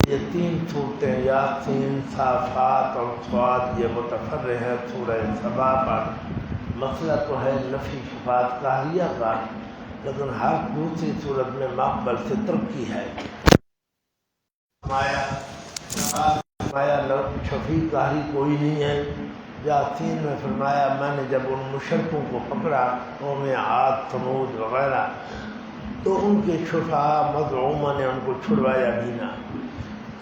یہ تین صورتیں یاسین، صافات اور صاد یہ متفرع ہیں سورہ سبا پر۔ مسئلہ تو ہے نفی صفات قہریہ کا، لیکن ہر دوسری صورت میں مقبل سے ترقی ہے۔ فرمایا شفیع قہری کوئی نہیں ہے۔ یاسین میں فرمایا میں نے جب ان مشرکوں کو پکڑا قوم عاد ثمود وغیرہ تو ان کے شفعاء مزعومہ نے ان کو چھڑوایا بھی نہ۔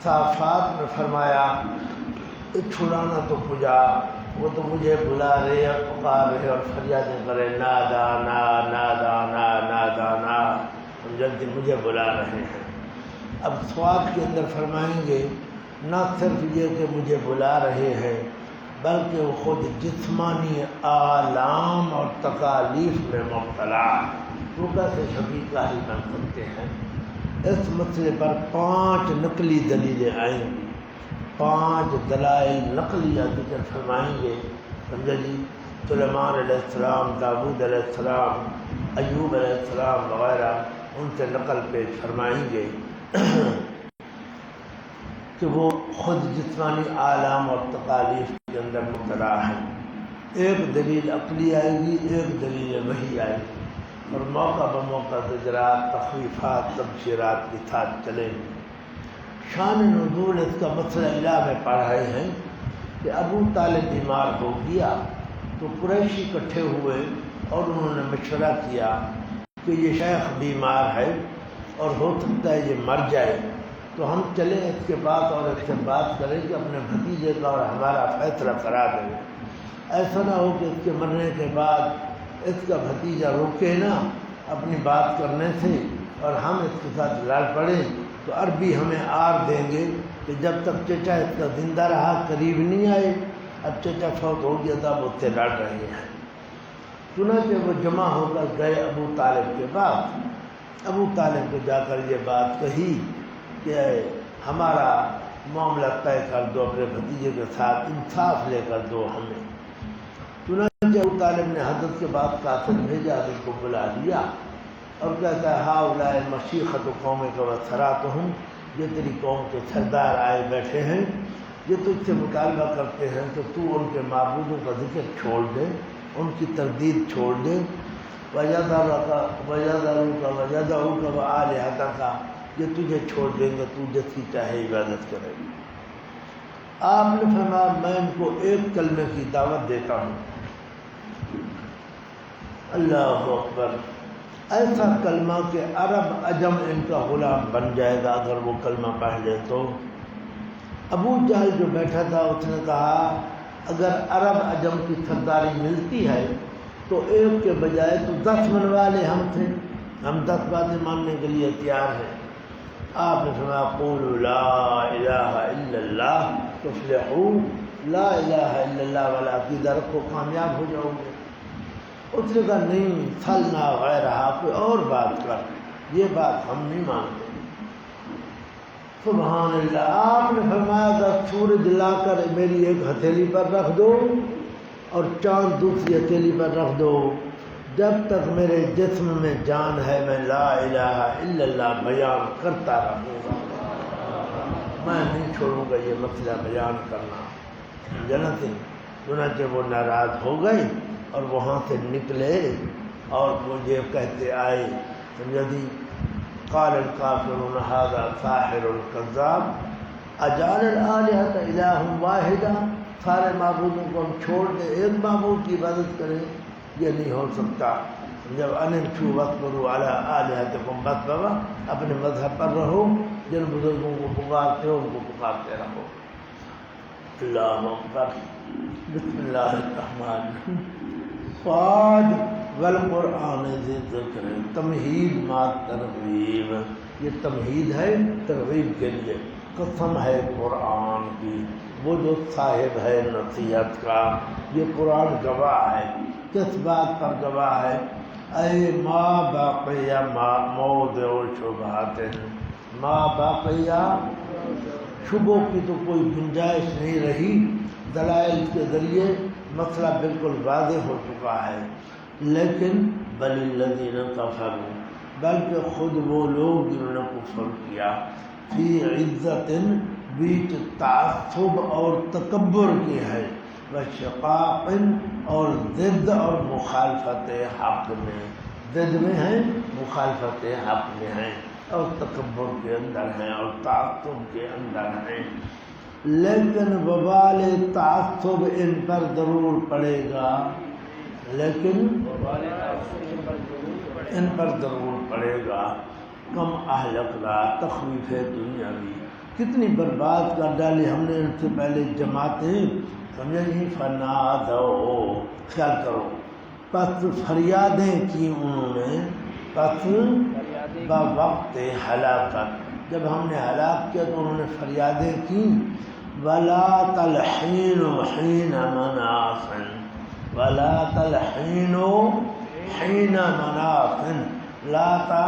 صافات میں فرمایا چھڑانا تو کجا، وہ تو مجھے بلا رہے اور پکار رہے اور فریادیں کرے نادانا نادانا نادانا، جلدی مجھے بلا رہے ہیں۔ اب صاد کے اندر فرمائیں گے نہ صرف یہ کہ مجھے بلا رہے ہیں بلکہ وہ خود جسمانی آلام اور تکالیف میں مبتلا، وہ کیسے شفیع قہری بن سکتے ہیں؟ اس مسئلے پر 5 نقلی دلیلیں آئیں گی، 5 دلائل نقلیہ ذکر فرمائیں گے، سمجھا جی؟ سلیمان علیہ السلام، داؤد علیہ السلام، ایوب علیہ السلام وغیرہ ان سے نقل پیش فرمائیں گے کہ وہ خود جسمانی آلام اور تکالیف کے اندر مبتلا ہے۔ ایک دلیل عقلی آئے گی، ایک دلیل وحی آئے گی، اور موقع بموقع زجرات، تخویفات، تبشیرات کے ساتھ چلیں گے۔ شان نزول اس کا مسئلہ الہ میں پڑھ رہے ہیں کہ ابو طالب بیمار ہو گیا تو قریشی اکٹھے ہوئے اور انہوں نے مشورہ کیا کہ یہ شیخ بیمار ہے اور ہو سکتا ہے یہ مر جائے، تو ہم چلیں اس کے بعد اور اس سے بات کریں کہ اپنے بھتیجے کا اور ہمارا فیصلہ کرا دیں۔ ایسا نہ ہو کہ اس کے مرنے کے بعد اس کا بھتیجا روکے نا اپنی بات کرنے سے اور ہم اس کے ساتھ لڑ پڑیں، تو عربی ہمیں آر دیں گے کہ جب تک چچا اس کا زندہ رہا قریب نہیں آئے، اب چچا فوت ہو گیا تھا اب اس سے لڑ رہے ہیں۔ چنانچہ وہ جمع ہو کر گئے ابو طالب کے پاس۔ ابو طالب کو جا کر یہ بات کہی کہ ہمارا معاملہ طے کر دو، اپنے بھتیجے کے ساتھ انصاف لے کر دو ہمیں۔ چنانچہ ابو طالب نے حضرت کے بعد قاصد بھیجا، حضرت کو بلا لیا اور کہتا ہے ہؤلاء مشیخۃ قومک و سراتہم، یہ تیری قوم کے سردار آئے بیٹھے ہیں، یہ تجھ سے مطالبہ کرتے ہیں کہ تو ان کے معبودوں کا ذکر چھوڑ دے، ان کی تردید چھوڑ دے، وَيَذَرُكَ وَيَدَعُكَ وَآلِهَتَكَ، یہ تجھے چھوڑ دیں گے، تو جس کی چاہے عبادت کرے گی۔ آپ نے فرمایا میں ان کو ایک کلمے کی دعوت دیتا ہوں، اللہ اکبر، ایسا کلمہ کہ عرب عجم ان کا غلام بن جائے گا اگر وہ کلمہ پڑھ لے تو۔ ابو جہل جو بیٹھا تھا اس نے کہا اگر عرب عجم کی سرداری ملتی ہے تو ایک کے بجائے تو 10 منوا لے ہم تھے، ہم 10 باتیں ماننے کے لیے تیار ہیں۔ آپ نے فرمایا قولوا لا الہ الا اللہ تفلحوا، لا الہ الا اللہ والا عقیدہ رکھو کامیاب ہو جاؤ گے۔ اس نے کہا نہیں تھلنا غیرہا، کوئی اور بات کر، یہ بات ہم نہیں مانتے۔ سبحان اللہ۔ آپ نے فرمایا کہ سورج لا کر میری ایک ہتھیلی پر رکھ دو اور چاند دوسری ہتھیلی پر رکھ دو، جب تک میرے جسم میں جان ہے میں لا الہ الا اللہ بیان کرتا رہوں گا، میں نہیں چھوڑوں گا یہ مسئلہ بیان کرنا۔ چنانچہ وہ ناراض ہو گئے اور وہاں سے نکلے اور مجھے کہتے آئے، سمجھا جی؟ قال الکافرون ھذا ساحر کذاب اجعل الآلہۃ الہ واحدہ، سارے معبودوں کو ہم چھوڑ دیں ایک معبود کی عبادت کریں، یہ نہیں ہو سکتا۔ جب انمشوا واصبروا علی آلہتکم، بس بابا اپنے مذہب پر رہو، جن بزرگوں کو پکارتے ہو ان کو پکارتے رہو۔ اللہ اکبر۔ بسم اللہ الرحمن الرحیم۔ صاد والقرآن ذی ذکر، تمہید ما ترغیب، یہ تمہید ہے ترغیب کے لیے، قسم ہے قرآن کی، وہ جو صاحب ہے نصیحت کا، یہ قرآن گواہ ہے۔ کس بات پر گواہ ہے؟ اے ما باقیہ موضع شبہات، ما باقیہ، شبوں کی تو کوئی گنجائش نہیں رہی، دلائل کے ذریعے مسئلہ بالکل واضح ہو چکا ہے۔ لیکن بل الذین کفروا، بلکہ خود وہ لوگ جنہوں نے کفر کیا، فی عزت بیچ تعصب اور تکبر کی ہے، وشقاق اور ضد اور مخالفت حق میں، ضد میں ہیں مخالفت حق میں ہیں اور تکبر کے اندر ہیں اور تعصب کے اندر ہیں۔ لیکن وبال تعصب ان پر ضرور پڑے گا، لیکن ان پر ضرور پڑے گا۔ کم اہلکنا تخویف دنیاوی، کتنی برباد کر ڈالی ہم نے ان سے پہلے جماعتیں، سمجھے نہیں؟ فنادو، خیال کرو، پس فریادیں کی انہوں نے، پس بوقت ہلاکت، جب ہم نے ہلاک کیا تو انہوں نے فریادیں کی، ولا تلحین حین مناص، ولا تلحین حین مناص، لا تا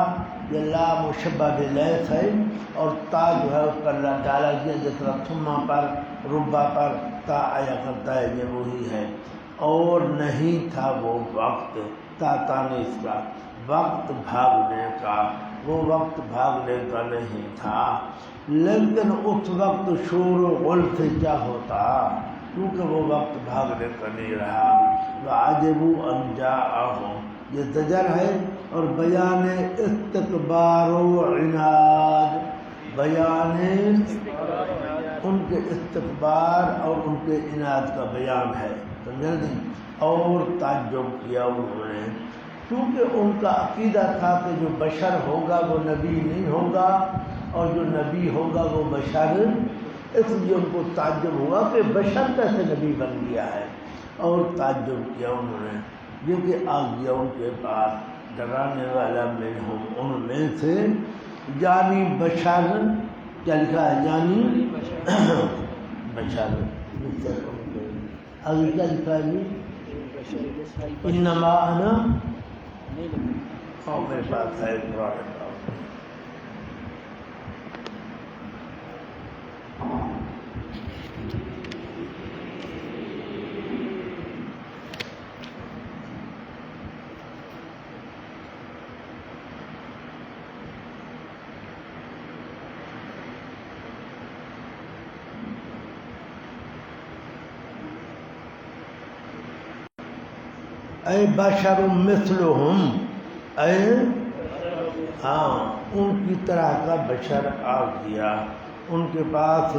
یہ لا مشبہ بلیس ہے اور تا جو ہے اس پر ڈالا گیا جس طرح ثم پر ربا پر تا آیا کرتا ہے، یہ وہی ہے۔ اور نہیں تھا وہ وقت، تا تانیث کا، وقت بھاگنے کا، وہ وقت بھاگنے کا نہیں تھا، لیکن اس وقت شور و غل سے کیا ہوتا، کیونکہ وہ وقت بھاگنے کا نہیں رہا۔ وعجبوا ان جاءہم، یہ زجر ہے اور بیان استکبار و عناد، بیان ان کے استکبار اور ان کے عناد کا بیان ہے، سمجھے نہیں؟ اور تعجب کیا انہوں نے، کیونکہ ان کا عقیدہ تھا کہ جو بشر ہوگا وہ نبی نہیں ہوگا اور جو نبی ہوگا وہ بشر، اس لیے ان کو تعجب ہوا کہ بشر کیسے نبی بن گیا ہے، اور تعجب کیا انہوں نے۔ یہ کہ آ گیا ان کے پاس ڈرانے والا منہم، ان میں سے، یعنی بشر، کیا لکھا ہے؟ یعنی بشر، آگے کیا لکھا ہے؟ انما انا، اور میرے پاس ہے قرآن کا۔ اے بشر مثلہم، اے ہاں ان کی طرح کا بشر آ گیا ان کے پاس۔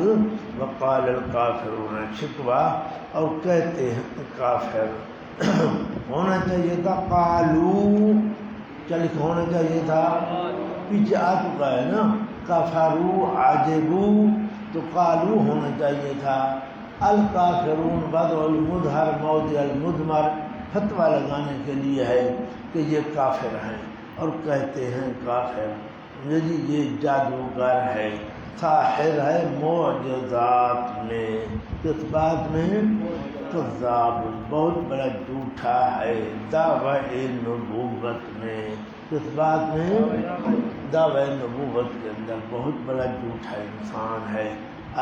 وقال الکافرون، شکوہ اور کہتے ہیں کافر، ہونا چاہیے تھا قالو، کیا لکھا ہونا چاہیے تھا؟ پیچھے آ چکا ہے نا، کفروا عجبو، تو قالو ہونا چاہیے تھا۔ الکافرون وضع المظہر موضع المضمر، فتویٰ لگانے کے لیے ہے کہ یہ کافر ہیں، اور کہتے ہیں کافر یہ جادوگر ہے، ساحر ہے، معجزات میں، کس بات میں؟ کذاب، بہت بڑا جھوٹا ہے، دعوی نبوت میں، کس بات میں؟ دعوی نبوت کے اندر بہت بڑا جھوٹا انسان ہے۔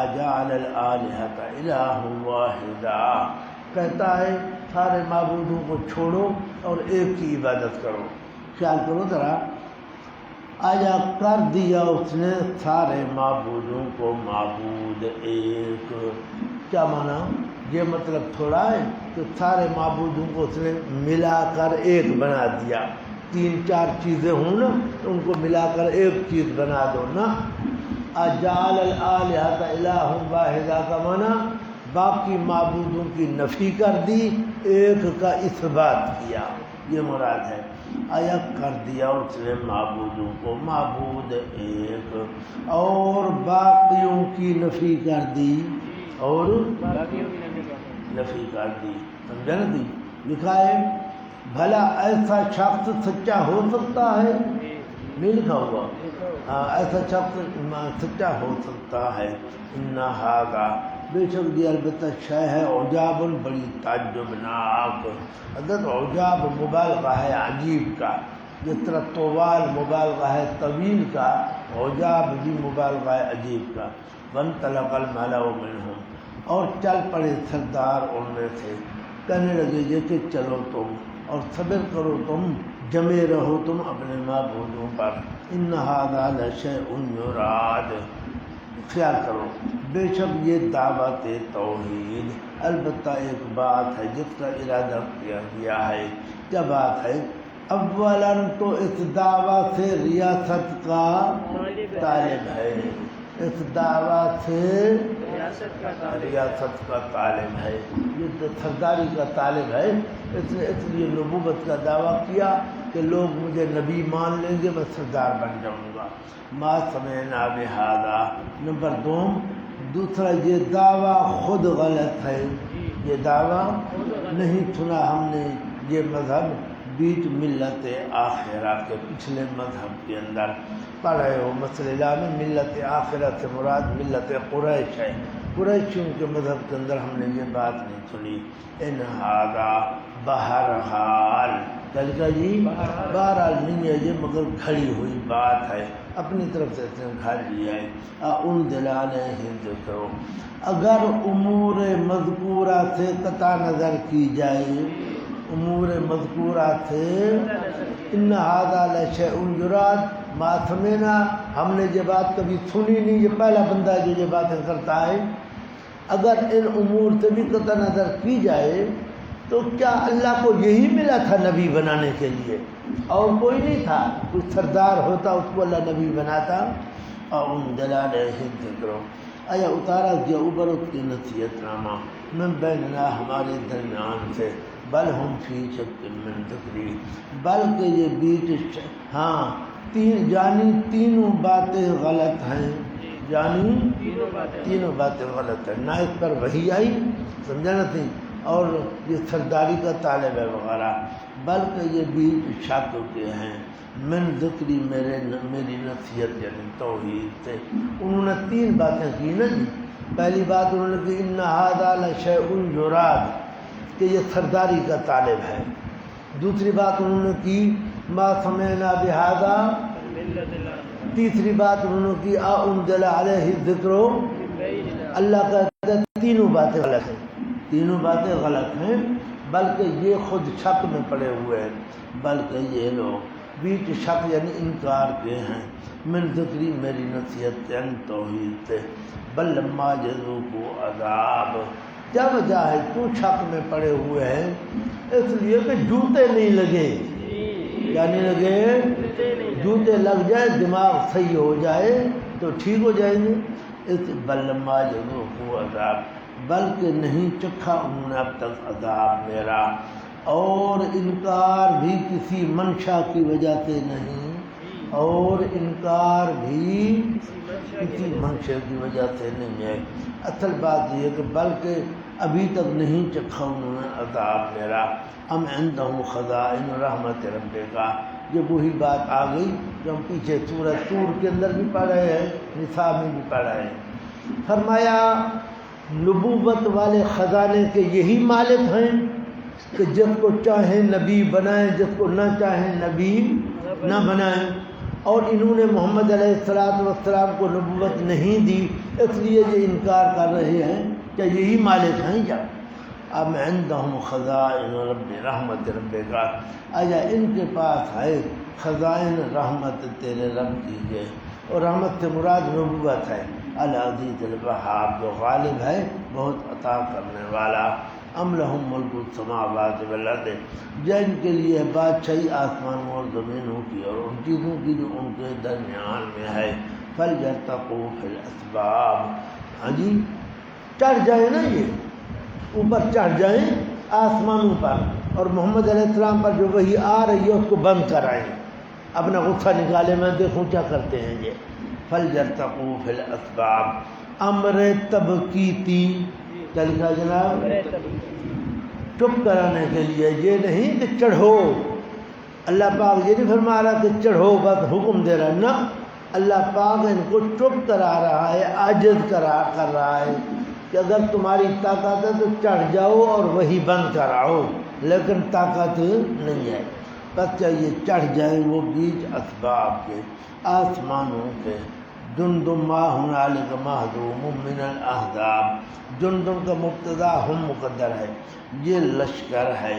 اجعل الآلہۃ الہ واحدا، کہتا ہے سارے معبودوں کو چھوڑو اور ایک کی عبادت کرو۔ خیال کرو ذرا، آیا کر دیا اس نے سارے معبودوں کو معبود ایک، کیا مانا؟ یہ مطلب تھوڑا ہے کہ سارے معبودوں کو اس نے ملا کر ایک بنا دیا، تین چار چیزیں ہوں نا تو ان کو ملا کر ایک چیز بنا دو نا۔ اجعل الآلہۃ الہ واحدہ کا مانا باقی معبودوں کی نفی کر دی، ایک کا اثبات کیا، یہ مراد ہے۔ آیا کر دیا اس نے معبودوں کو معبود ایک، اور باقیوں کی نفی کر دی، اور نفی کر دی، سمجھا نا؟ دی لکھا ہے بھلا ایسا شخص سچا ہو سکتا ہے؟ نہیں لکھا ہوا، ایسا شخص سچا ہو سکتا ہے۔ ان ھذا، بے شک یہ البتہ شے ہے، عجاب، بڑی تعجبناک۔ حضرت عجاب مبالغہ ہے عجیب کا، جس طرح طوال مبالغہ ہے طویل کا، عجاب بھی مبالغہ ہے عجیب کا۔ وانطلق الملأ منہم، اور چل پڑے سردار ان میں سے، کہنے لگے یہ کہ چلو تم اور صبر کرو، تم جمے رہو تم اپنے معبودوں پر۔ ان ھذا لشیء یراد، خیال کرو، بے شک یہ دعوت توحید، البتہ ایک بات ہے جس کا ارادہ کیا گیا ہے، کیا بات ہے؟ اولاً تو اس دعوت سے ریاست کا طالب ہے، اس دعوت سے ریاست کا طالب ہے، یہ سرداری کا طالب ہے، اس لیے نبوت کا دعویٰ کیا کہ لوگ مجھے نبی مان لیں گے، میں سردار بن جاؤں گا۔ ما سمعنا بہذا۔ نمبر 2، دوسرا یہ دعویٰ خود غلط ہے، یہ دعویٰ نہیں سنا ہم نے یہ مذہب بیچ ملت آخرہ کے، پچھلے مذہب کے اندر پڑھے ہو مسئلہ میں ملت آخرہ سے مراد ملت قریش ہے، قریشیوں کے مذہب کے اندر ہم نے یہ بات نہیں سنی۔ ان ھذا بہرحال، کیا لکھا جی؟ بہرحال نہیں ہے یہ، مگر کھڑی ہوئی بات ہے، اپنی طرف سے اس نے کھا لیا ہے۔ انزل علیہ الذکر، اگر امور مذکورہ سے قطع نظر کی جائے، امور مذکورہ سے، ان ھذا لشیء یراد ما سمعنا، ہم نے یہ بات کبھی سنی نہیں، یہ پہلا بندہ ہے جو یہ باتیں کرتا ہے۔ اگر ان امور سے بھی قطع نظر کی جائے تو کیا اللہ کو یہی ملا تھا نبی بنانے کے لیے؟ اور کوئی نہیں تھا، کوئی سردار ہوتا اس کو اللہ نبی بناتا؟ انزل علیہ الذکر، آیا اتارا گیا اوپر اس کی نصیحت نامہ، من بیننا، ہمارے درمیان سے، بل ہم فی شک من ذکری، بلکہ یہ بیچ یعنی تینوں باتیں غلط ہیں، یعنی تینوں باتیں غلط ہیں، نہ اس پر وحی آئی، سمجھا نہ تھی، اور یہ سرداری کا طالب ہے وغیرہ، بلکہ یہ بیچ شک کے ہیں، من ذکری، میری نصیحت یعنی توحید سے۔ انہوں نے 3 باتیں کی نا جی۔ پہلی بات انہوں نے کی ان ھذا لشیء یراد، کہ یہ سرداری کا طالب ہے۔ دوسری بات انہوں نے کی ما سمعنا بہذا، تیسری بات انہوں نے کی انزل علیہ الذکر، اللہ کا تینوں باتیں غلط ہیں، تینوں باتیں غلط ہیں، بلکہ یہ خود شک میں پڑے ہوئے ہیں، بلکہ یہ لوگ بیچ شک یعنی انکار کے ہیں، من ذکری، میری نصیحت سے، ان توحید سے، بل لما یذوقوا عذاب، کیا وجہ ہے کیوں شک میں پڑے ہوئے ہیں؟ اس لیے کہ جوتے نہیں لگے، کیا نہیں لگے؟ جوتے لگ جائے، دماغ صحیح ہو جائے تو ٹھیک ہو جائیں گے۔ اس بل لما یذوقوا عذاب، بلکہ نہیں چکھا انہوں نے اب تک عذاب میرا، اور انکار بھی کسی منشا کی وجہ سے نہیں، اور انکار بھی کسی منشا کی وجہ سے نہیں ہے۔ اصل بات یہ کہ بلکہ ابھی تک نہیں چکھا انہوں نے عذاب میرا۔ ام عندہم خزائن رحمت ربک، یہ وہی بات آ گئی جو ہم پیچھے سورہ طور کے اندر بھی پڑھ رہے ہیں، نساء میں بھی پڑھ رہے ہیں۔ فرمایا نبوت والے خزانے کے یہی مالک ہیں کہ جس کو چاہیں نبی بنائیں، جس کو نہ چاہیں نبی نہ بنائیں، اور انہوں نے محمد علیہ السلام کو نبوت نہیں دی، اس لیے یہ انکار کر رہے ہیں کہ یہی مالک ہیں کیا؟ ام عندہم خزائن رحمت ربک، آیا ان کے پاس ہے خزائن رحمت تیرے رب کی ہے، اور رحمت سے مراد نبوت ہے، العزیز الوہاب، جو غالب ہے بہت عطا کرنے والا۔ ام لہم ملک السماوات والارض، جن کے لیے بادشاہی آسمانوں اور زمینوں کی اور ان چیزوں کی جو ان کے درمیان میں ہے، فلیرتقوا فی الاسباب، ہاں جی چڑھ جائیں نا، یہ اوپر چڑھ جائیں آسمانوں پر، اور محمد علیہ السلام پر جو وحی آ رہی ہے اس کو بند کرائیں، اپنا غصہ نکالے، میں دیکھوں کیا کرتے ہیں یہ۔ فلیرتقوا فی الاسباب، امر تبکیتی، کیا لکھا جناب؟ چپ کرانے کے لیے، یہ نہیں کہ چڑھو، اللہ پاک یہ نہیں فرما رہا کہ چڑھو بس حکم دے رہا ہے، نہ، اللہ پاک ان کو چپ کرا رہا ہے، عاجز کر رہا ہے کہ اگر تمہاری طاقت ہے تو چڑھ جاؤ اور وہی بند کراؤ، لیکن طاقت نہیں ہے، بس چاہیے چڑھ جائیں وہ بیچ اسباب کے، آسمانوں کے۔ جندم ما ہنالک مہضوم من الاحزاب، جندم کا مبتدا ہم مقدر ہے، یہ لشکر ہے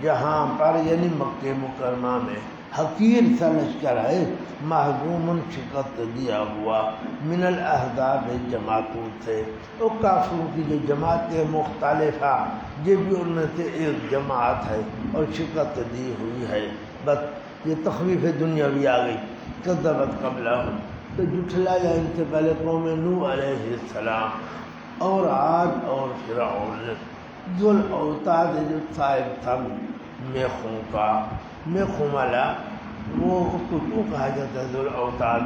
جہاں پر یعنی مکہ مکرمہ میں حقیر سا لشکر ہے محزوم شکست دیا ہوا من الاحزاب جماعتوں سے، وہ کافروں کی جو جماعتیں مختلفہ یہ بھی ان میں سے ایک جماعت ہے اور شکست دی ہوئی ہے۔ بس یہ تخویف دنیاوی آ گئی۔ کذبت قبلہم، تو جھٹلایا ان سے پہلے قوم نوح علیہ السلام اور عاد اور فرعون۔ ذو الاوتاد جو صاحب تھا میخوں کا، میخوں والا، وہ اس کو کیوں کہا جاتا ہے ذو الاوتاد؟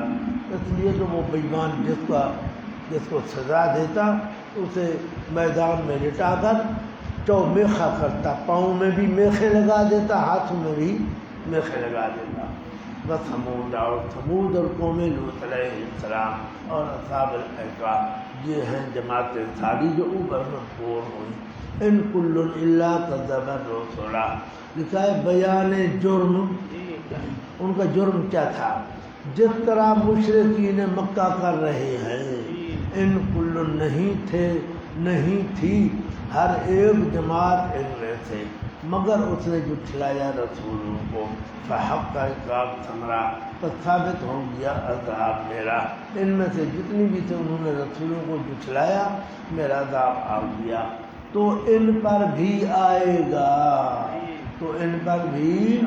اس لیے کہ وہ بےمان جس کو سزا دیتا اسے میدان میں لٹا کر تو میخا کرتا، پاؤں میں بھی میخیں لگا دیتا، ہاتھوں میں بھی میخیں لگا دیتا۔ بس ثمود اور قوم لوط علیہ السلام اور اصحاب الایکا، یہ ہیں جماعتیں ساری جو اوپر مذکور ہوئی۔ ان کل الا کذب الرسل، لکھا ہے بیان جرم، ان کا جرم کیا تھا؟ جس طرح مشرکین مکہ کر رہے ہیں، ان کل نہیں تھی ہر ایک جماعت ان میں سے مگر اس نے جھٹلایا رسولوں کو، فحق عقاب ثمرہ، تو ثابت ہو گیا عذاب میرا۔ ان میں سے جتنی بھی تھے انہوں نے رسولوں کو جھٹلایا، میرا عذاب آ گیا، تو ان پر بھی آئے گا، تو ان پر بھی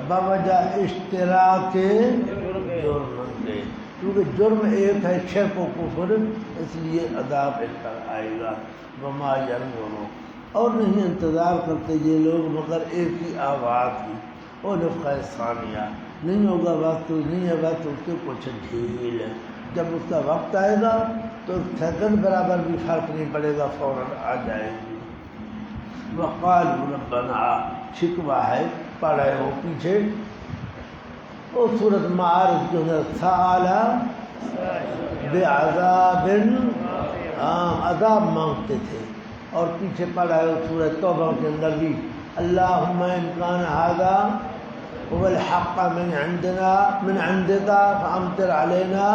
بوجہ اشتراک جرم کے، کیونکہ جرم ایک ہے، چھ کو کفر، اس لیے عذاب ان پر آئے گا۔ وما ینظرون، اور نہیں انتظار کرتے یہ لوگ مگر ایک ہی آواز کی، اور نفخہ ثانیہ، نہیں ہوگا وقت، نہیں ہے وقت، اس کے کچھ ڈھیل ہے، جب اس کا وقت آئے گا تو سیکنڈ برابر بھی فرق نہیں پڑے گا، فوراً آ جائے گی۔ وقالوا ربنا، شکوہ ہے، پڑھے ہو پیچھے وہ سورۃ معارج کے اندر، سأل بعذاب، عذاب مانگتے تھے، اور پیچھے پڑھا ہے سورۃ توبہ کے اندر بھی، اللہم ان کان ھذا هو الحق من عندک فامطر علینا،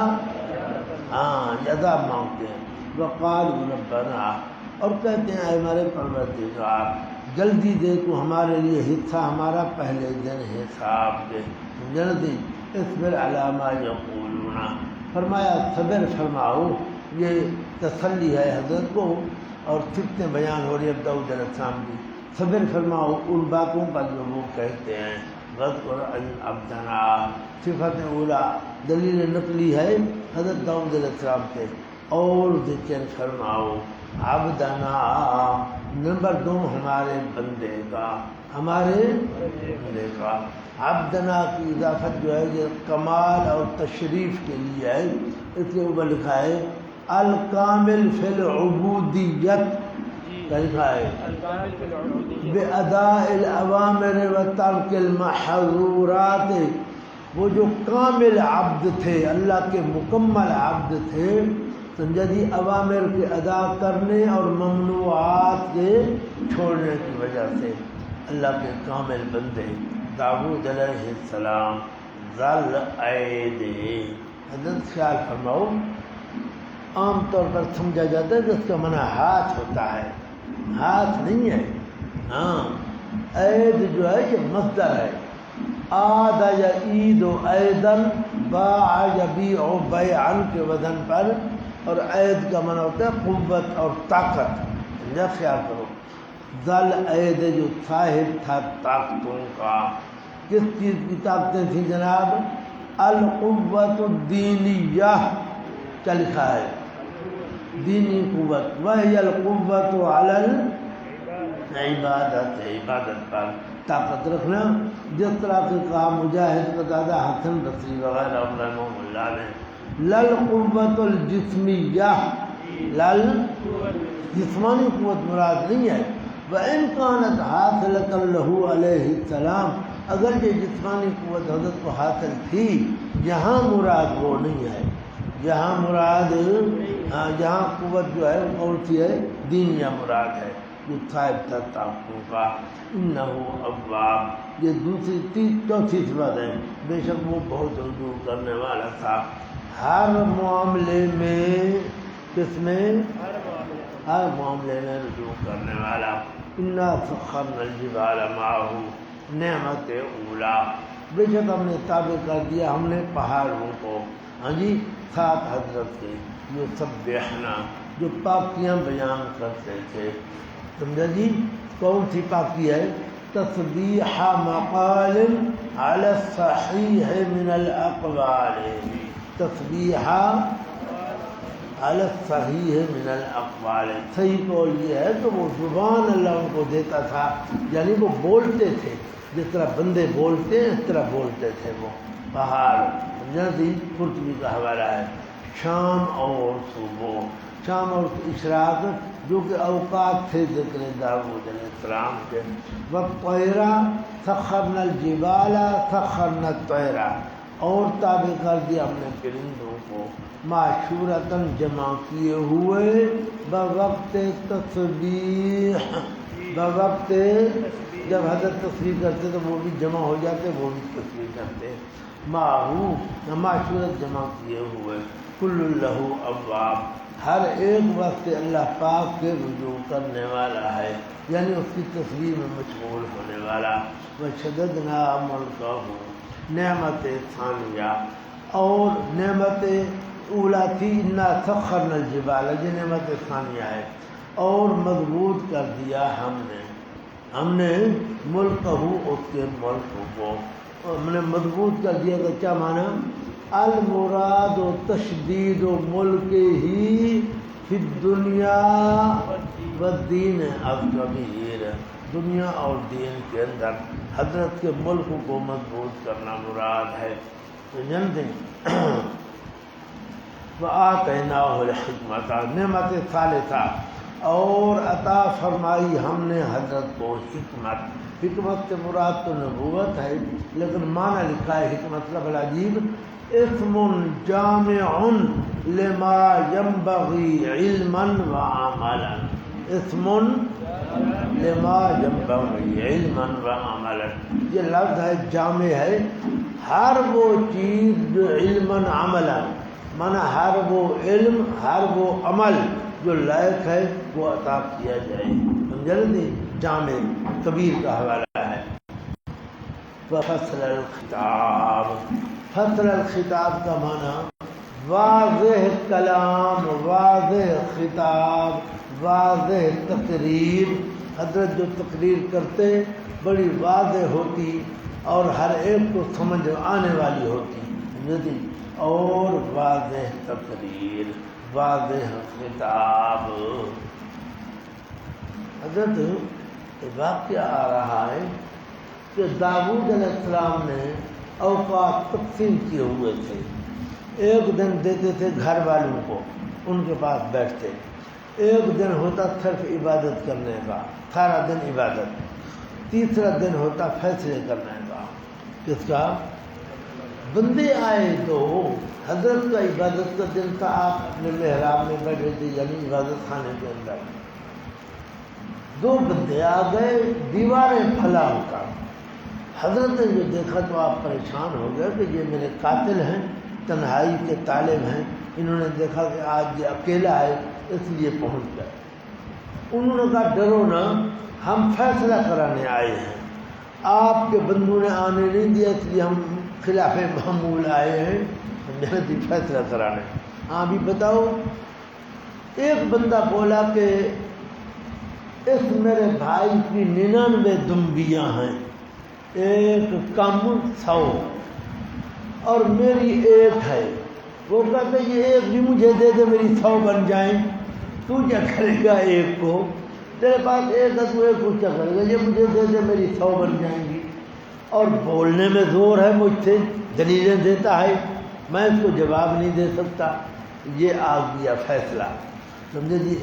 یہ عذاب مانگتے ہیں۔ وقالوا ربنا، اور کہتے ہیں اے ہمارے پروردگار جلدی دے تو ہمارے لیے حصہ ہمارا پہلے دن حساب دے، جلدی، اصبر علی ما یقولون، فرمایا صبر فرماؤ، یہ تسلی ہے حضرت کو، اور فتنے بیان ہو رہی ہے داؤد علیہ السلام کی، صبر فرماؤ ان باتوں پر جو وہ کہتے ہیں۔ وَاذْكُرْ أَنْ عَبْدَنَا، صفت اولا دلیل نقلی ہے حضرت داؤد علیہ السلام سے، اور ذکر فرماؤ عبدنا، نمبر 2 ہمارے بندے کا، ہمارے بندے کا۔ عبدنا کی اضافت جو ہے یہ کمال اور تشریف کے لیے ہے، اس کے اوپر لکھا ہے الکامل فی العبودیت، کیا لکھا ہے؟ بأداء الاوامر و ترک المحظورات، وہ جو کامل عبد تھے، اللہ کے مکمل عبد تھے، سمجھا جی، اوامر کے ادا کرنے اور ممنوعات کے چھوڑنے کی وجہ سے اللہ کے کامل بندے۔ داؤد علیہ السلام ذل عید، حضرت خیال فرماؤ، عام طور پر سمجھا جاتا ہے کہ اس کا معنی ہاتھ ہوتا ہے، ہاتھ نہیں ہے، ہاں، عید جو ہے یہ مصدر ہے، عاد یا عید و عیدن، باع یبیع بیعن کے وزن پر، اور عید کا معنی ہوتا ہے قوت اور طاقت، یا خیال کرو، ذل عید جو صاحب تھا طاقتوں کا، کس چیز کی طاقتیں تھیں جناب؟ القوت الدینیہ، کیا لکھا ہے؟ دینی قوت، وہی القوت علی العبادت، عبادت پر طاقت رکھنا، جس طرح سے کہا مجاہد، قتادہ، حسن بصری وغیرہ رحمہم اللہ نے، للقوت الجسمیہ، جسمانی قوت مراد نہیں ہے، وَإِنْ كَانَتْ حَاصِلَةً لَهُ علیہ السلام، اگر یہ جسمانی قوت حضرت کو حاصل تھی، یہاں مراد وہ نہیں ہے، یہاں مراد، جہاں قوت جو ہے کون سی ہے؟ دینیہ مراد ہے، جو صاحب تھا طاقتوں کا۔ انہ اواب، یہ دوسری چوتھی صفت ہے، بے شک وہ بہت رجوع کرنے والا تھا ہر معاملے میں، کس میں؟ ہر معاملے میں رجوع کرنے والا۔ انا سخرنا الجبال معه، نعمت اولا، بے شک ہم نے تابع کر دیا ہم نے پہاڑوں کو، ہاں جی، ساتھ حضرت کے جو سبحنا، جو پاکیاں بیان کرتے تھے، سمجھا جی؟ کون سی پاکی ہے؟ تسبیح مقال علی الصحیح من الاقوال، تسبیح علی الصحیح من الاقوال، صحیح قول یہ ہے تو وہ زبان اللہ ان کو دیتا تھا، یعنی وہ بولتے تھے جس طرح بندے بولتے ہیں اس طرح بولتے تھے وہ پہاڑ، سمجھا جی؟ قرطبی کا حوالہ ہے۔ شام اور صبح، شام اور اشراق جو کہ اوقات تھے ذکر داؤد علیہ السلام کے، والطیرا سخرنا الجبال سخرنا الطیرا، اور تابع کر دیا ہم نے پرندوں کو، معشورتاً جمع کیے ہوئے بوقت تسبیح، بوقت جب حضرت تسبیح کرتے تو وہ بھی جمع ہو جاتے، وہ بھی تسبیح کرتے، معشورت جمع کیے ہوئے، کل لہ اواب، ہر ایک وقت اللہ پاک کے رجوع کرنے والا ہے، یعنی اس کی تسبیح میں مشغول ہونے والا۔ وشددنا ملکہ، نعمت ثانیہ، اور نعمت اولا تھی انا سخرنا الجبال، یہ نعمت ثانیہ ہے، اور مضبوط کر دیا ہم نے ملکہ، اس کے ملک کو ہم نے مضبوط کر دیا۔ تو کیا معنی؟ المراد و تشدید و ملک ہی فی الدنیا والدین الکبیر، دنیا اور دین کے اندر حضرت کے ملک کو مضبوط کرنا مراد ہے۔ تو جانتے ہیں وآتیناہ الحکمۃ، نعمت ثالثہ، اور عطا فرمائی ہم نے حضرت کو حکمت، حکمت سے مراد تو نبوت ہے لیکن معنی لکھا ہے حکمت کا بڑا عجیب، اسم جامع لما ينبغي علما وعملا، اسم لما ينبغي علما وعملا، یہ لفظ ہے جامع ہے، ہر وہ چیز جو علما عملا، مانا ہر وہ علم ہر وہ عمل جو لائق ہے وہ عطا کیا جائے، سمجھا نہیں؟ جامع کبیر کا حوالہ ہے۔ فصل الخطاب، فصل الخطاب کا معنی واضح کلام، واضح خطاب، واضح تقریر، حضرت جو تقریر کرتے بڑی واضح ہوتی اور ہر ایک کو سمجھ آنے والی ہوتی، اور واضح تقریر، واضح خطاب۔ حضرت واقعہ آ رہا ہے کہ داؤد علیہ السلام نے اوقات تقسیم کیے ہوئے تھے، ایک دن دیتے تھے گھر والوں کو، ان کے پاس بیٹھتے، ایک دن ہوتا صرف عبادت کرنے کا، سارا دن عبادت، تیسرا دن ہوتا فیصلے کرنے کا، کس کا؟ بندے آئے تو حضرت کا عبادت کا دن تھا، آپ اپنے محراب میں بیٹھے تھے یعنی عبادت خانے کے اندر، دو بندے آ گئے دیواریں پھلا کر، حضرت نے جو دیکھا تو آپ پریشان ہو گئے کہ یہ میرے قاتل ہیں، تنہائی کے طالب ہیں، انہوں نے دیکھا کہ آج یہ اکیلا ہے اس لیے پہنچ گئے۔ انہوں نے کہا ڈرو نہ، ہم فیصلہ کرانے آئے ہیں، آپ کے بندوں نے آنے نہیں دیا اس لیے ہم خلاف معمول آئے ہیں جنتی فیصلہ کرانے۔ ہاں بھی بتاؤ، ایک بندہ بولا کہ اس میرے بھائی کی 99 دمبیاں ہیں، ایک کم 100 اور میری ایک ہے، وہ کہتے یہ ایک بھی مجھے دے دے میری 100 بن جائیں، تو کیا کرے گا؟ ایک کو تیرے پاس ایک ہے تو ایک کو کیا کرے گا؟ یہ مجھے دے دے میری 100 بن جائیں گی، اور بولنے میں زور ہے مجھ سے، دلیلیں دیتا ہے، میں اس کو جواب نہیں دے سکتا، یہ آ گیا فیصلہ، سمجھے جی؟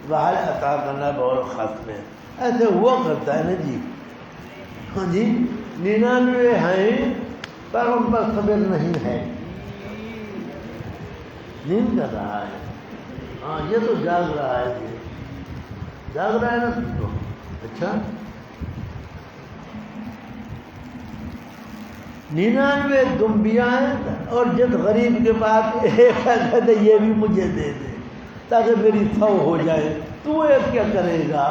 وحل عطا کرنا بہت خاص میں ایسے ہوا کرتا ہے نا جی، ہاں جی، 99 ہیں پر ان پر صبر نہیں ہے، نیند کر رہا ہے، ہاں یہ تو جاگ رہا ہے، جی جاگ رہا ہے نا تم تو، اچھا 99 دمبیاں ہیں اور جس غریب کے پاس ایک ہے کہتے یہ بھی مجھے دے دے تاکہ میری 100 ہو جائے، تو ایک کیا کرے گا؟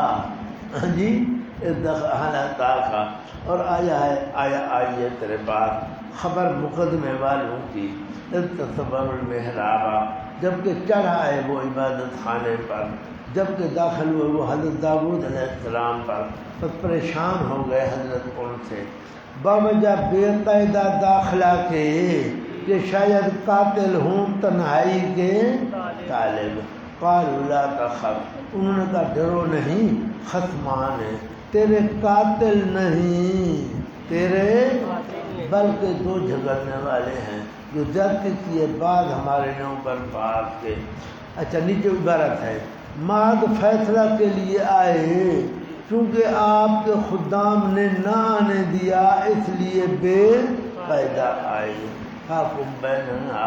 ہاں جی، کا اور آئی ہے تیرے پاس خبر مقدمے والوں کی تصور المحرابہ جبکہ چڑھ آئے وہ عبادت خانے پر، جبکہ داخل ہوئے وہ حضرت داؤد علیہ السلام پر، بس پریشان ہو گئے حضرت ان سے باوجہ بے قاعدہ داخلہ کے کہ شاید قاتل ہوں تنہائی کے طالب۔ قالوا لا تخف، انہوں نے کہا ڈرو نہیں، خصمان ہے تیرے قاتل نہیں، تیرے بلکہ دو جھگڑنے والے ہیں جو زیادتی کیے بعد ہمارے نام پر بات کے۔ اچھا نیچے عبارت ہے ماد فیصلہ کے لیے آئے، چونکہ آپ کے خدام نے نہ آنے دیا اس لیے بے قاعدہ آئے۔ حاکم بیننا،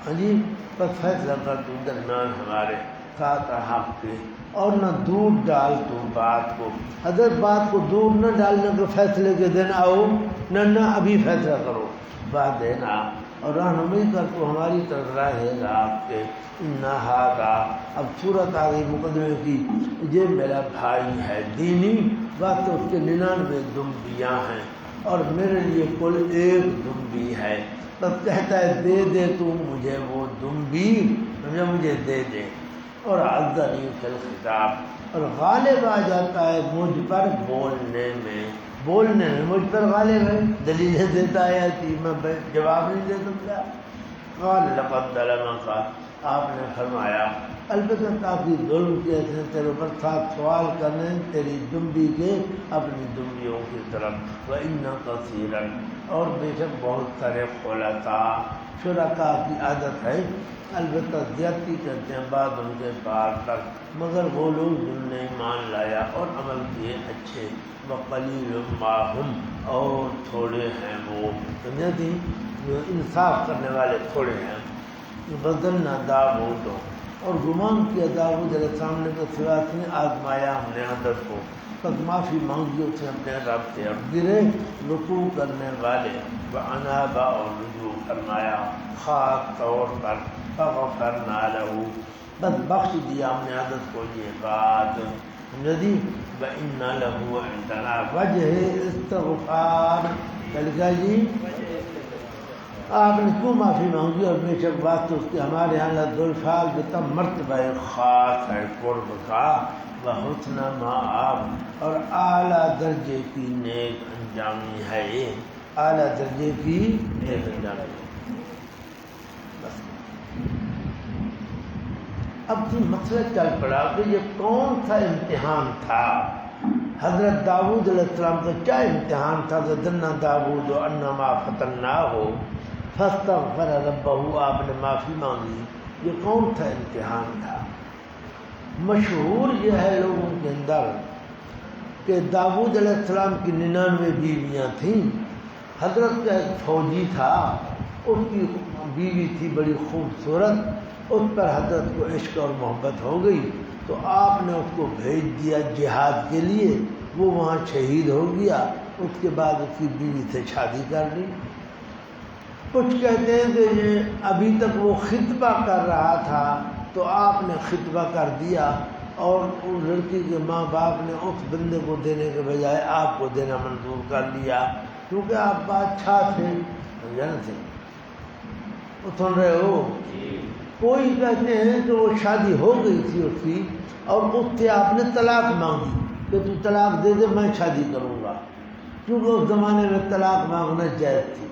ہاں جی بس فیصلہ کر تو درمیان ہمارے ساتھ حق کے، اور نہ دور ڈال تو بات کو، حضرت بات کو دور نہ ڈالنے کے فیصلے کے دن آؤ، نہ ابھی فیصلہ کرو، بات دینا اور رہنمائی کر تو ہماری طرف رہے گا آپ کے۔ اِنَّ هَذَا، اب صورت آ گئی مقدمے کی، یہ میرا بھائی ہے دینی، بات تو اس کے 99 دمبیاں ہیں اور میرے لیے کل 1 دمبی ہے، بس کہتا ہے دے دے تو مجھے وہ دمبی، مجھے دے دے، اور عزنی فی الخطاب، اور غالب آ جاتا ہے مجھ پر بولنے میں مجھ پر غالب ہے، دلیلیں دیتا ہے کہ میں جواب نہیں دے سکتا۔ قال لقد ظلمک، آپ نے فرمایا البتہ کافی ظلم کیا تھے تیرے پر، ساتھ سوال کرنے تیری دمبی کے اپنی دمبیوں کی طرف۔ وَإِنَّ كَثِيرًا، اور بے شک بہت سارے خلطاء شرکاء کی عادت ہے البتہ زیادتی کرتے ہیں بعد ان کے پار تک، مگر وہ لوگ جن نے ایمان لایا اور عمل کیے اچھے۔ وَقَلِيلٌ مَّا هُمْ، اور تھوڑے ہیں وہ، سمجھتی انصاف کرنے والے تھوڑے ہیں۔ بدلنا داؤد، اور گمان کیا داؤد علیہ السلام نے تو سوا نے آزمایا ہم نے حضرت کو، پس معافی مانگی اس نے اپنے رب سے، اور گرے رکوع کرنے والے، وانابا، اور رجوع فرمایا خاص طور پر، فغفرنا لہ، بس بخش دیا ہم نے حضرت کو یہ بات، ندی وَإِنَّ لَهُ عِندَنَا وَجْهِ اسْتِغْفَارٍ، لکھا جی آپ نے کیوں معافی مانگی، اور بے شک بات تو اس کی ہمارے یہاں لذوالفعال بتم مرتبہ خاص ہے قرب کا، وحسن مآب، اور اعلیٰ درجے کی نیک انجامی ہے، اعلیٰ درجے کی نیک انجامی ہے۔ بس اب تو مسئلہ چل پڑا کہ یہ کون سا امتحان تھا؟ حضرت داؤد علیہ السلام کا کیا امتحان تھا؟ ظنَّ داؤد انما فتناہ فاستغفر ربہ، آپ نے معافی مانگی، یہ کون سا امتحان تھا؟ مشہور یہ ہے لوگوں کے اندر کہ داؤد علیہ السلام کی 99 بیویاں تھیں، حضرت کا ایک فوجی تھا، اس کی بیوی تھی بڑی خوبصورت، اس پر حضرت کو عشق اور محبت ہو گئی، تو آپ نے اس کو بھیج دیا جہاد کے لیے، وہ وہاں شہید ہو گیا، اس کے بعد اس کی بیوی سے شادی کر لی۔ کچھ کہتے ہیں کہ یہ ابھی تک وہ خطبہ کر رہا تھا تو آپ نے خطبہ کر دیا، اور اس لڑکی کے ماں باپ نے اس بندے کو دینے کے بجائے آپ کو دینا منظور کر لیا، کیونکہ آپ بادشاہ تھے، سمجھا تھے، وہ سن رہے ہو؟ کوئی کہتے ہیں کہ وہ شادی ہو گئی تھی اس کی، اور اس سے آپ نے طلاق مانگی کہ تو طلاق دے دے میں شادی کروں گا، کیونکہ اس زمانے میں طلاق مانگنا جائز تھی۔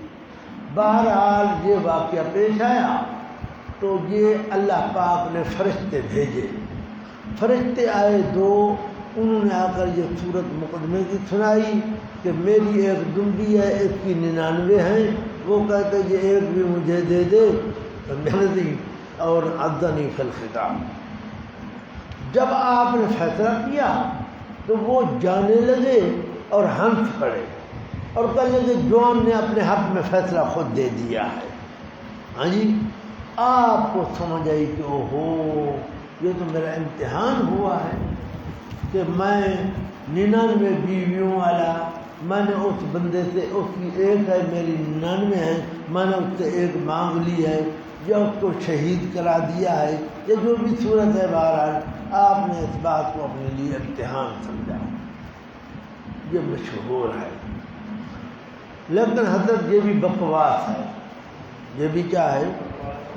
بہرحال یہ واقعہ پیش آیا تو یہ اللہ پاک نے فرشتے بھیجے، فرشتے آئے 2، انہوں نے آ کر یہ صورت مقدمے کی سنائی کہ میری ایک دمبی ہے، اس کی 99 ہیں، وہ کہتے یہ ایک بھی مجھے دے دے، اور عزنی فی الخطاب۔ جب آپ نے فیصلہ کیا تو وہ جانے لگے اور ہنس پڑے اور کہنے لگے جون نے اپنے حق میں فیصلہ خود دے دیا ہے۔ ہاں جی، آپ کو سمجھ آئی کہ اوہو یہ تو میرا امتحان ہوا ہے کہ میں 99 بیویوں والا، میں نے اس بندے سے، اس کی ایک ہے میری 99 ہے، میں نے اس سے ایک مانگ لی ہے یا اس کو شہید کرا دیا ہے، یہ جو بھی صورت ہے، بہرحال آپ نے اس بات کو اپنے لیے امتحان سمجھا۔ یہ مشہور ہے، لیکن حضرت یہ بھی بکواس ہے، یہ بھی کیا ہے؟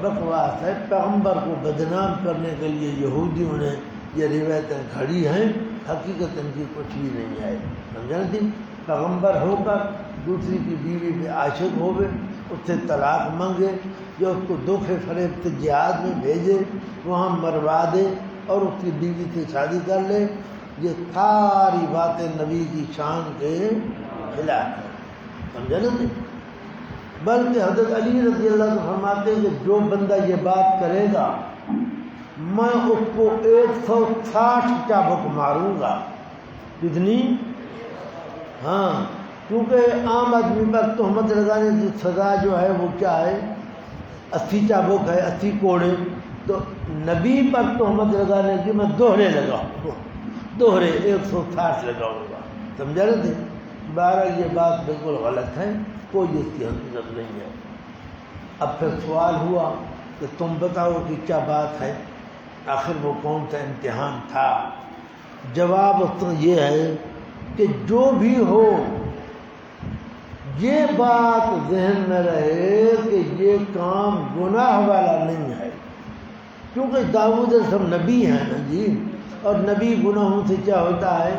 بکواس ہے۔ پیغمبر کو بدنام کرنے کے لیے یہودیوں نے یہ روایتیں گھڑی ہیں، حقیقت ان کی کچھ بھی نہیں ہے، سمجھا نا؟ پیغمبر ہو کر دوسری کی بیوی پہ عاشق ہوئے، اس سے طلاق مانگے، یا اس کو دھوکے فریب سے جہاد میں بھیجے، وہاں مروا دے اور اس کی بیوی سے شادی کر لے، یہ ساری باتیں نبی کی شان کے خلاف ہیں، سمجھا نا؟ بلکہ حضرت علی رضی اللہ عنہ فرماتے ہیں کہ جو بندہ یہ بات کرے گا میں اس کو 160 چابک ماروں گا۔ کتنی؟ ہاں، کیونکہ عام آدمی پر تہمت لگانے کی سزا جو ہے وہ کیا ہے؟ 80 چابک ہے، 80 کوڑے۔ تو نبی پر تہمت لگانے کی میں دوہرے لگاؤں گا، دوہرے 160 لگاؤں گا، سمجھا رہے تھے؟ بہرحال یہ بات بالکل غلط ہے، کوئی اس کی حقیقت نہیں ہے۔ اب پھر سوال ہوا کہ تم بتاؤ کہ کیا بات ہے، آخر وہ کون سا امتحان تھا؟ جواب اس کا یہ ہے کہ جو بھی ہو یہ بات ذہن میں رہے کہ یہ کام گناہ والا نہیں ہے، کیونکہ داؤد سب نبی ہیں نا جی، اور نبی گناہوں سے کیا ہوتا ہے؟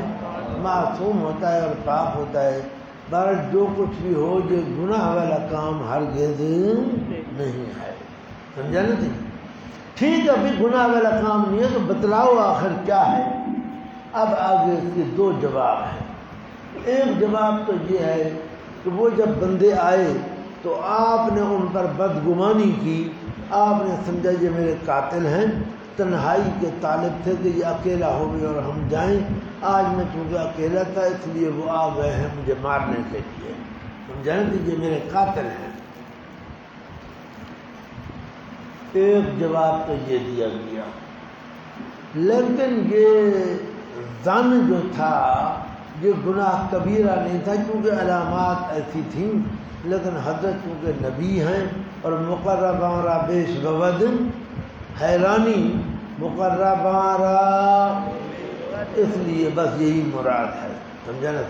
معصوم ہوتا ہے اور پاک ہوتا ہے۔ بہرحال جو کچھ بھی ہو یہ گناہ والا کام ہرگز نہیں ہے، سمجھا نا جی؟ ٹھیک ہے، ابھی گناہ والا کام نہیں ہے تو بتلاؤ آخر کیا ہے؟ اب آگے اس کے 2 جواب ہیں۔ ایک جواب تو یہ ہے کہ وہ جب بندے آئے تو آپ نے ان پر بدگمانی کی، آپ نے سمجھا یہ میرے قاتل ہیں، تنہائی کے طالب تھے کہ یہ اکیلا ہو گئے اور ہم جائیں، آج میں چونکہ اکیلا تھا اس لیے وہ آ گئے ہیں مجھے مارنے کے لیے، سمجھا نا کہ یہ میرے قاتل ہیں۔ ایک جواب تو یہ دیا گیا، لیکن یہ ظن جو تھا یہ گناہ کبیرہ نہیں تھا، کیونکہ علامات ایسی تھیں، لیکن حضرت چونکہ نبی ہیں اور مقرباں را بیش بود حیرانی، مقرباں را، اس لیے بس یہی مراد ہے، سمجھا نا؟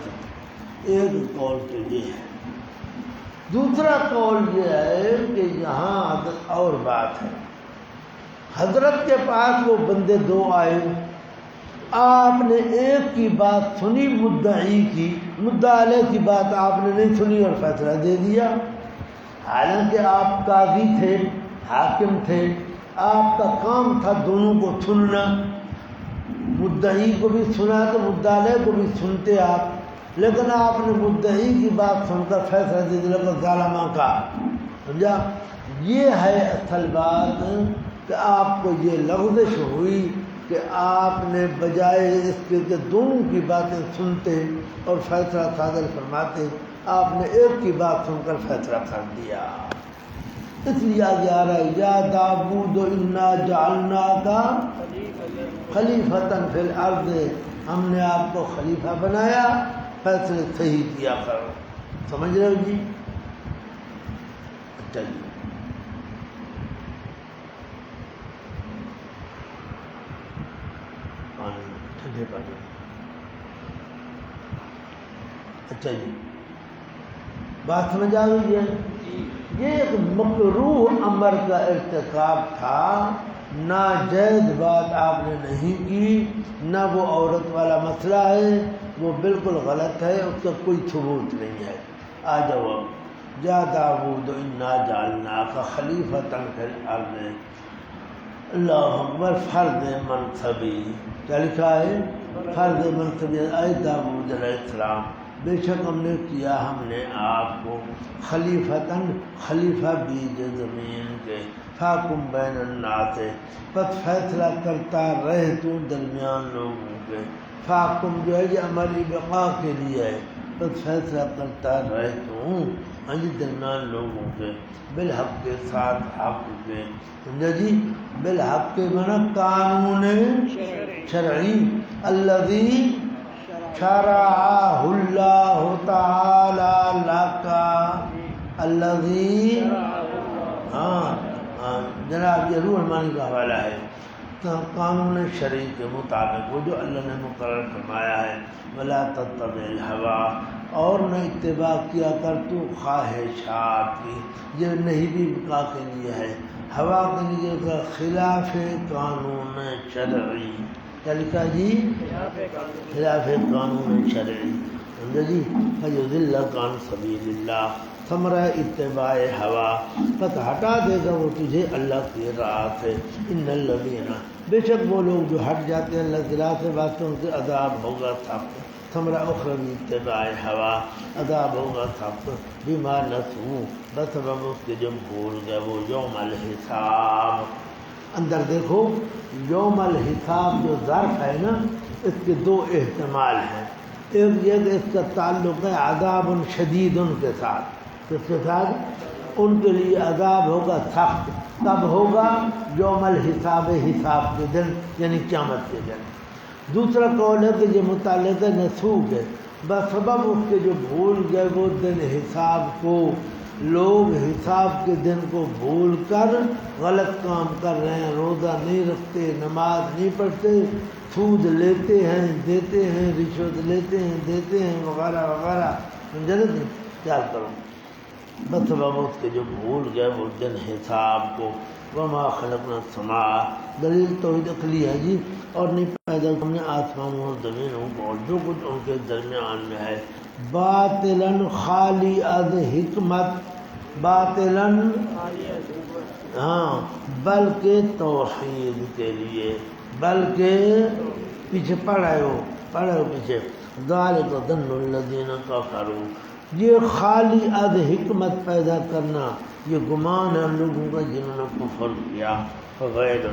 ایک قول تو یہ ہے۔ دوسرا قول یہ ہے کہ یہاں حضرت اور بات ہے، حضرت کے پاس وہ بندے 2 آئے، آپ نے ایک کی بات سنی، مدعی کی، مدعا علیہ کی بات آپ نے نہیں سنی اور فیصلہ دے دیا، حالانکہ آپ قاضی تھے، حاکم تھے، آپ کا کام تھا دونوں کو سننا، مدعی کو بھی سنا تو مدعا علیہ کو بھی سنتے آپ، لیکن آپ نے مدعی کی بات سن کر فیصلہ دے دیا ظالمہ کا، سمجھا؟ یہ ہے اصل بات کہ آپ کو یہ لغزش ہوئی کہ آپ نے بجائے اس کے کہ دونوں کی باتیں سنتے اور فیصلہ صادر فرماتے، آپ نے ایک کی بات سن کر فیصلہ کر دیا۔ اس لیے آگے آ رہا ہے یا داؤد انا جعلناک خلیفۃ فی الارض، ہم نے آپ کو خلیفہ بنایا، فیصلے صحیح کیا کرو، سمجھ رہے ہو جی؟ چلیے ٹھنڈے پانی، اچھا جی بات سمجھ آ گئی ہے؟ یہ ایک مکروہ امر کا ارتکاب تھا، ناجائز بات آپ نے نہیں کی، نہ وہ عورت والا مسئلہ ہے، وہ بالکل غلط ہے، اس کا کوئی ثبوت نہیں ہے۔ آ جاؤ یا داؤد انا جعلناک خلیفۃ فی الارض، اللہ اکبر، فرض منصبی، کیا لکھا ہے؟ فرض منصبی، اے داؤد علیہ السلام، بے شک ہم نے کیا ہم نے آپ کو خلیفتاً، خلیفہ بیج زمین کے، فاحکم بین الناس، پس فیصلہ کرتا رہے تو درمیان لوگوں کے، فاحکم جو ہے یہ ہماری بقا کے لیے ہے، پس فیصلہ کرتا رہے تو درمیان لوگوں کے، بالحق کے ساتھ حق کے، سمجھا جی؟ بالحق کے معنی قانون شرعی، الذی شرعہ اللہ تعالی لک، الذی، ہاں جناب یہ روح المانی کا حوالہ ہے، قانون شرعی کے مطابق وہ جو اللہ نے مقرر فرمایا ہے، ولا تتبع الہوی، اور نہ اتباع کیا کر تو خواہشات کی، یہ نہیں بھی بقا کے لیے ہے، ہوا کے لیے کا خلاف قانون شرعی، کیا لکھا جی؟ خلاف قانون شرعی، سمجھا جی؟ فَيُضِلَّكَ عَنْ سَبِيلِ اللَّهِ، ثمرہ اتباع ہوا، پتہ ہٹا دے گا وہ تجھے اللہ کی راہ سے۔ ان الذین، بے شک وہ لوگ جو ہٹ جاتے ہیں اللہ کی راہ سے، واسطے ان کے عذاب ہوگا سخت۔ ثمرہ اخروی اتباع ہوا، عذاب ہوگا سخت، بما نسوا، بسبب اس کے جو بھول گئے وہ یوم الحساب۔ اندر دیکھو یوم الحساب جو ظرف ہے نا، اس کے دو احتمال ہیں۔ ایک یہ کہ اس کا تعلق ہے عذاب شدید ان کے ساتھ، کس کے ساتھ؟ ان کے لیے عذاب ہوگا سخت، کب ہوگا؟ یوم الحساب، حساب کے دن، یعنی قیامت کے دن۔ دوسرا قول ہے کہ یہ متعلق ہے نسوخ ہے، بسبب اس کے جو بھول گئے وہ دن حساب کو، لوگ حساب کے دن کو بھول کر غلط کام کر رہے ہیں، روزہ نہیں رکھتے، نماز نہیں پڑھتے، سود لیتے ہیں دیتے ہیں، رشوت لیتے ہیں دیتے ہیں، وغیرہ وغیرہ، سمجھا نہیں؟ کیا کروں؟ بس بابا اس کے جو بھول گئے وہ دن حساب کو۔ وما خلقنا السماء، دلیل توحید عقلی ہے جی، اور نہیں پیدا ہم نے آسمانوں اور زمینوں کو اور جو کچھ ان کے درمیان میں ہے، باطلاً خالی از حکمت، باطلاً ہاں، بلکہ توحید کے لیے، بلکہ پیچھے پڑھے ہو پیچھے، ذالک ظن الذین کفروا، یہ خالی از حکمت پیدا کرنا یہ گمان ہے ان لوگوں کا جنہوں نے کفر کیا، فغیر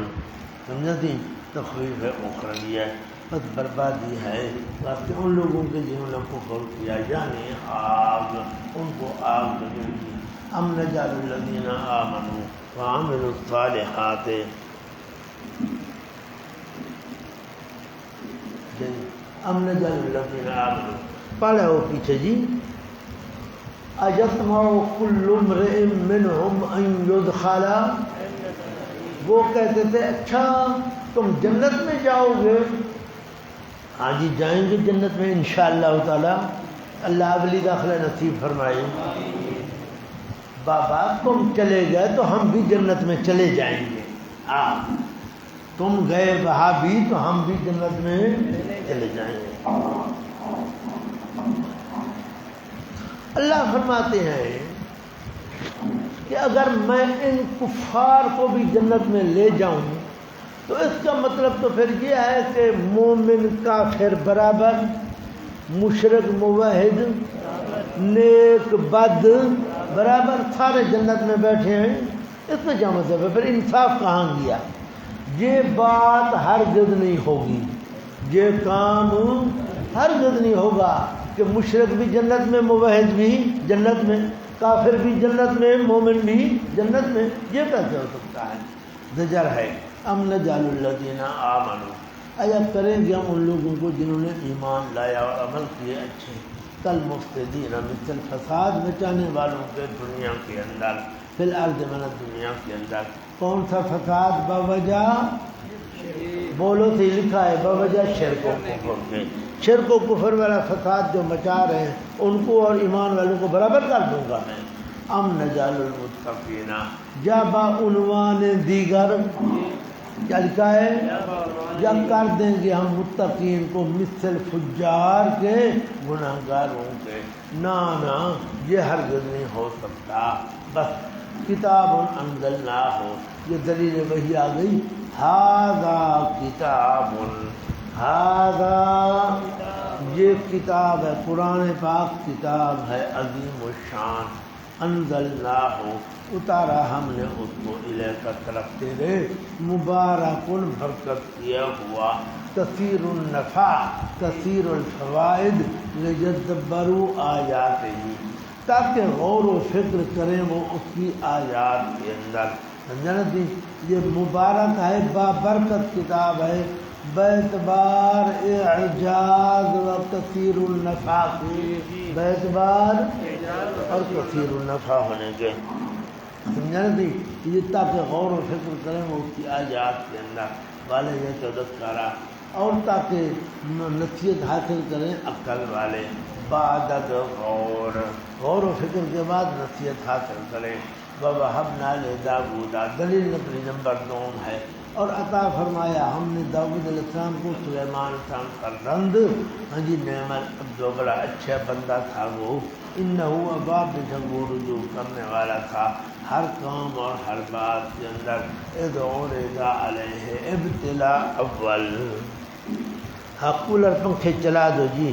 سمجھا تھی، تخویف اخروی ہے، بس بربادی ہے واسطے ان لوگوں کے جنہوں نے کفر کیا، یعنی آگ، ان کو آگ لگے گی۔ ام نجعل الذین آمنوا وعملوا الصالحات، ام نجعل الذین آمنوا، پڑھے ہو پیچھے جی، اَيَطْمَعُ كُلُّ امْرِئٍ مِّنْهُمْ أَن يُدْخَلَ، وہ کہتے تھے اچھا تم جنت میں جاؤ گے؟ ہاں جی جائیں گے جنت میں انشاءاللہ تعالی، اللہ اولی داخلہ نصیب فرمائے۔ بابا تم چلے گئے تو ہم بھی جنت میں چلے جائیں گے، تم گئے وہاں بھی تو ہم بھی جنت میں چلے جائیں گے۔ اللہ فرماتے ہیں کہ اگر میں ان کفار کو بھی جنت میں لے جاؤں تو اس کا مطلب تو پھر یہ ہے کہ مومن کافر برابر، مشرک موحد، نیک بد برابر، سارے جنت میں بیٹھے ہیں۔ اس میں کیا مطلب ہے؟ پھر انصاف کہاں گیا؟ یہ بات ہرگز نہیں ہوگی، یہ کام ہرگز نہیں ہوگا کہ مشرک بھی جنت میں، موحد بھی جنت میں، کافر بھی جنت میں، مومن بھی جنت میں، یہ کیسے ہو سکتا ہے؟ زجر ہے۔ ام نجعل الذین آمنوا، آیا کریں گے ہم ان لوگوں کو جنہوں نے ایمان لایا اور عمل کیے اچھے، کالمفسدین، مثل فساد مچانے والوں کے دنیا کے اندر، فی الارض، من دنیا کے اندر۔ کون سا فساد؟ بوجہ، بولو سے لکھا ہے، بوجہ شرک و کفر کے، شرک و کفر والا فساد جو مچا رہے ہیں ان کو اور ایمان والوں کو برابر کر دوں گا میں۔ ام نجعل المتقین، یا با عنوان دیگر، کیا لکھا ہے؟ یا کر دیں گے ہم متقین کو مثل فجار کے، گناہ گاروں کے۔ نا نا، یہ ہرگز نہیں ہو سکتا۔ بس کتاب انزلناہ، یہ دلیل وحی آ گئی، ھذا کتاب، ھذا یہ کتاب ہے، قرآن پاک کتاب ہے عظیم الشان، انزلناہ اتارا ہم نے اس کو الیک طرف تیرے، مبارکن برکت کیا ہوا، کثیر النفع کثیر الفوائد، لیدبروا آیاتہ، تاکہ غور و فکر کریں وہ اس کی آیات کے اندر۔ سمجھا نا؟ یہ مبارک ہے، بابرکت کتاب ہے، باعتبار اعجاز و کثیر النفع کی، باعتبار اور کثیر النفع ہونے کے، سمجھا نا؟ یہ تاکہ غور و فکر کریں وہ اس کی آیات کے اندر۔ والے یہ تذکرہ، اور تاکہ نصیحت حاصل کریں عقل والے، بعد غور و فکر کے بعد نصیحت حاصل کریں۔ وَوَهَبْنَا لِدَاوُودَ، دلیل نقلی نمبر 9 ہے، اور عطا فرمایا ہم نے داؤد علیہ السلام کو سلیمان السلام فرزند، ہاں جی نعم العبد، بڑا اچھا بندہ تھا وہ، انہو اواب، بے شک وہ رجوع کرنے والا تھا ہر کام اور ہر بات کے اندر۔ اذ عرض علیہ ابتلاء اول، ہاں کولر پنکھے چلا دو جی،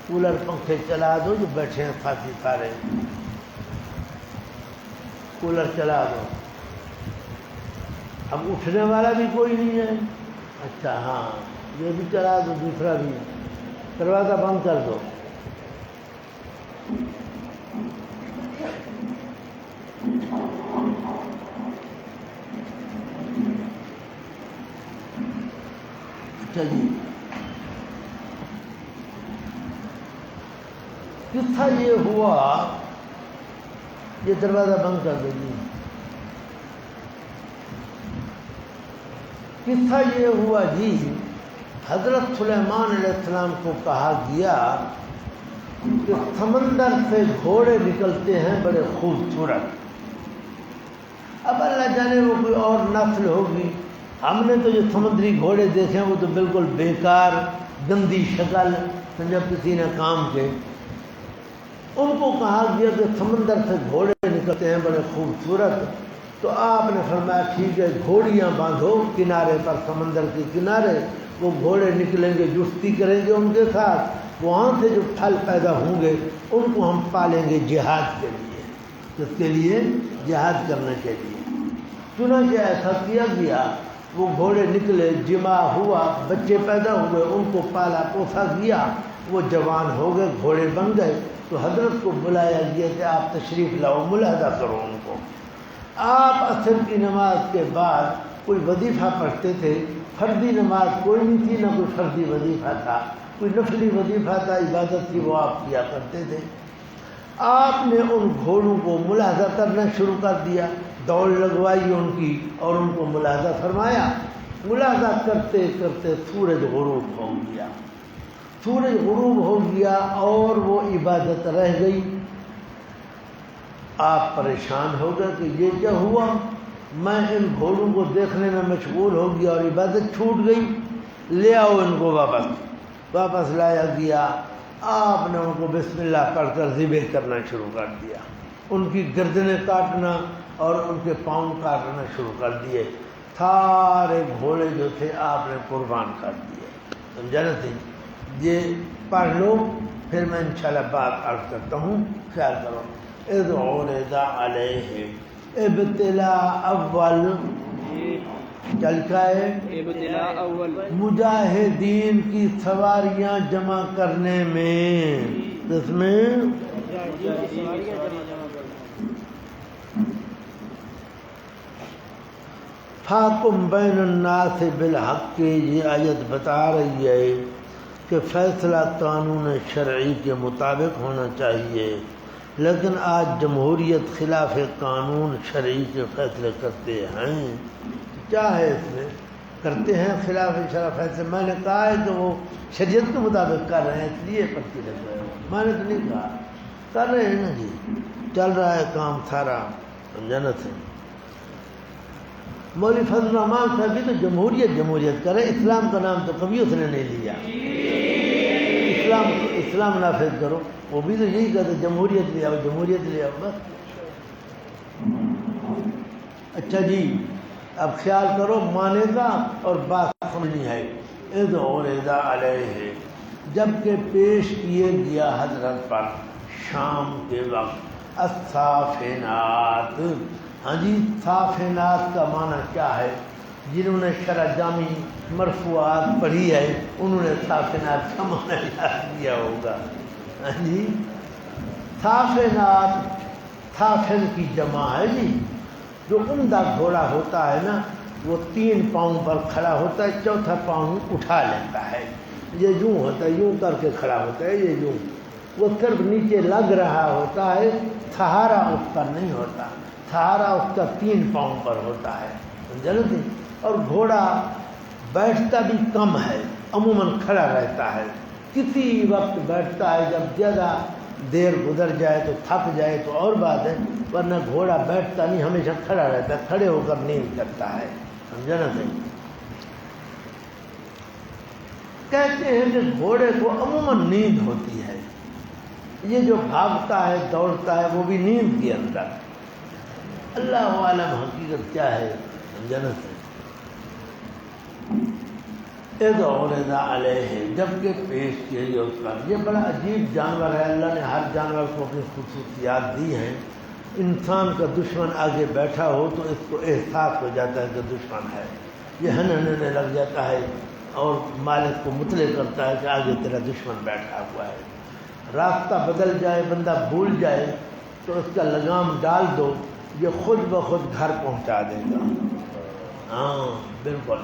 کولر پنکھے چلا دو جو بیٹھے ہیں ساتھی سارے، کولر چلا دو۔ اب اٹھنے والا بھی کوئی نہیں ہے، اچھا ہاں یہ بھی چلا دو، دوسرا بھی، دروازہ بند کر دو۔ اچھا جی، قصہ یہ ہوا، یہ دروازہ بند کر دو جی۔ قصہ یہ ہوا جی، حضرت سلیمان علیہ السلام کو کہا گیا کہ سمندر سے گھوڑے نکلتے ہیں بڑے خوبصورت، اب اللہ جانے وہ کوئی اور نسل ہوگی، ہم نے تو جو سمندری گھوڑے دیکھے ہیں وہ تو بالکل بیکار گندی شکل جب کسی نے کام کے، ان کو کہا گیا کہ سمندر سے گھوڑے نکلتے ہیں بڑے خوبصورت، تو آپ نے فرمایا ٹھیک ہے گھوڑیاں باندھو کنارے پر، سمندر کے کنارے، وہ گھوڑے نکلیں گے، جستی کریں گے ان کے ساتھ، وہاں سے جو پھل پیدا ہوں گے ان کو ہم پالیں گے جہاد کے لیے، اس کے لیے جہاد کرنے کے لیے۔ چنانچہ ایسا کیا گیا، وہ گھوڑے نکلے، جمع ہوا، بچے پیدا ہوئے، ان کو پالا پوسا گیا، وہ جوان ہو گئے، گھوڑے بن گئے، تو حضرت کو بلایا گیا کہ آپ تشریف لاؤ، ملاحظہ کرو ان کو۔ آپ عصر کی نماز کے بعد کوئی وظیفہ پڑھتے تھے، فردی نماز کوئی نہیں تھی، نہ کوئی فردی وظیفہ تھا، کوئی نفلی وظیفہ تھا، عبادت تھی، وہ آپ کیا کرتے تھے۔ آپ نے ان گھوڑوں کو ملاحظہ کرنا شروع کر دیا، دوڑ لگوائی ان کی اور ان کو ملاحظہ فرمایا، ملاحظہ کرتے کرتے سورج غروب ہو گیا، سورج غروب ہو گیا اور وہ عبادت رہ گئی۔ آپ پریشان ہو گئے کہ یہ کیا ہوا، میں ان گھوڑوں کو دیکھنے میں مشغول ہو گیا اور عبادت چھوٹ گئی، لے آؤ ان کو واپس لایا گیا۔ آپ نے ان کو بسم اللہ پڑھ کر ذبح کرنا شروع کر دیا، ان کی گردنیں کاٹنا اور ان کے پاؤں کاٹنا شروع کر دیے، سارے گھوڑے جو تھے آپ نے قربان کر دیے، سمجھا نا تھی؟ یہ پڑھ لو، پھر میں انشاءاللہ بات عرض کرتا ہوں، خیال کرو۔ اذ عرض علیہ ابتلاء اول، چل کا ہے ابتلاء اول، مجاہدین کی سواریاں جمع کرنے میں، اس میں فاحکم بین الناس بالحق، یہ آیت بتا رہی ہے کہ فیصلہ قانون شرعی کے مطابق ہونا چاہیے، لیکن آج جمہوریت خلاف قانون شرعی کے فیصلے کرتے ہیں، کیا ہے اس میں کرتے ہیں خلاف شرع فیصلے؟ میں نے کہا ہے کہ وہ شریعت کے مطابق کر رہے ہیں اس لیے پرچی لگ رہے ہو، میں نے تو نہیں کہا، کر رہے ہیں نا جی، چل رہا ہے کام سارا، سمجھانا تھا۔ مولوی فضل الرحمان صاحب بھی تو جمہوریت کرے، اسلام کا نام تو کبھی اس نے نہیں لیا، اسلام نافذ کرو، وہ بھی تو یہی کہتے جمہوریت لے آؤ بس۔ اچھا جی، اب خیال کرو مانے کا اور بات سمجھنی ہے۔ اذ عرض علیہ، جب کہ پیش کیے گیا حضرت پر شام کے وقت، الصافنات، ہاں جی صافنات کا معنی کیا ہے؟ جنہوں نے شرح جامی مرفوعات پڑھی ہے انہوں نے صافنات کا معنی یاد کیا ہوگا، ہاں جی صافنات، صافن کی جمع ہے جی، جو عمدہ گھوڑا ہوتا ہے نا وہ 3 پاؤں پر کھڑا ہوتا ہے، چوتھا پاؤں اٹھا لیتا ہے، یہ یوں ہوتا ہے، یوں کر کے کھڑا ہوتا ہے، یہ یوں، وہ صرف نیچے لگ رہا ہوتا ہے، سہارا اس پر نہیں ہوتا، سہارا اس کا 3 پاؤں پر ہوتا ہے، سمجھا نا؟ اور گھوڑا بیٹھتا بھی کم ہے، عموماً کھڑا رہتا ہے، کسی وقت بیٹھتا ہے جب زیادہ دیر گزر جائے تو تھک جائے تو اور بات ہے، ورنہ گھوڑا بیٹھتا نہیں، ہمیشہ کھڑا رہتا ہے، کھڑے ہو کر نیند کرتا ہے، سمجھا نا صحیح؟ کہتے ہیں کہ گھوڑے کو عموماً نیند ہوتی ہے، یہ جو بھاگتا ہے دوڑتا ہے وہ بھی نیند کے اندر، اللہ عالم حقیقت کیا ہے، سمجھا نا صحیح؟ اذ عرض علیہ، جبکہ پیش کیا گیا اس کا، یہ بڑا عجیب جانور ہے، اللہ نے ہر جانور کو اپنی خصوصیات دی ہیں، انسان کا دشمن آگے بیٹھا ہو تو اس کو احساس ہو جاتا ہے کہ دشمن ہے، یہ ہننے لگ جاتا ہے اور مالک کو مطلع کرتا ہے کہ آگے تیرا دشمن بیٹھا ہوا ہے، راستہ بدل جائے بندہ بھول جائے تو اس کا لگام ڈال دو، یہ خود بخود گھر پہنچا دے گا، ہاں بالکل،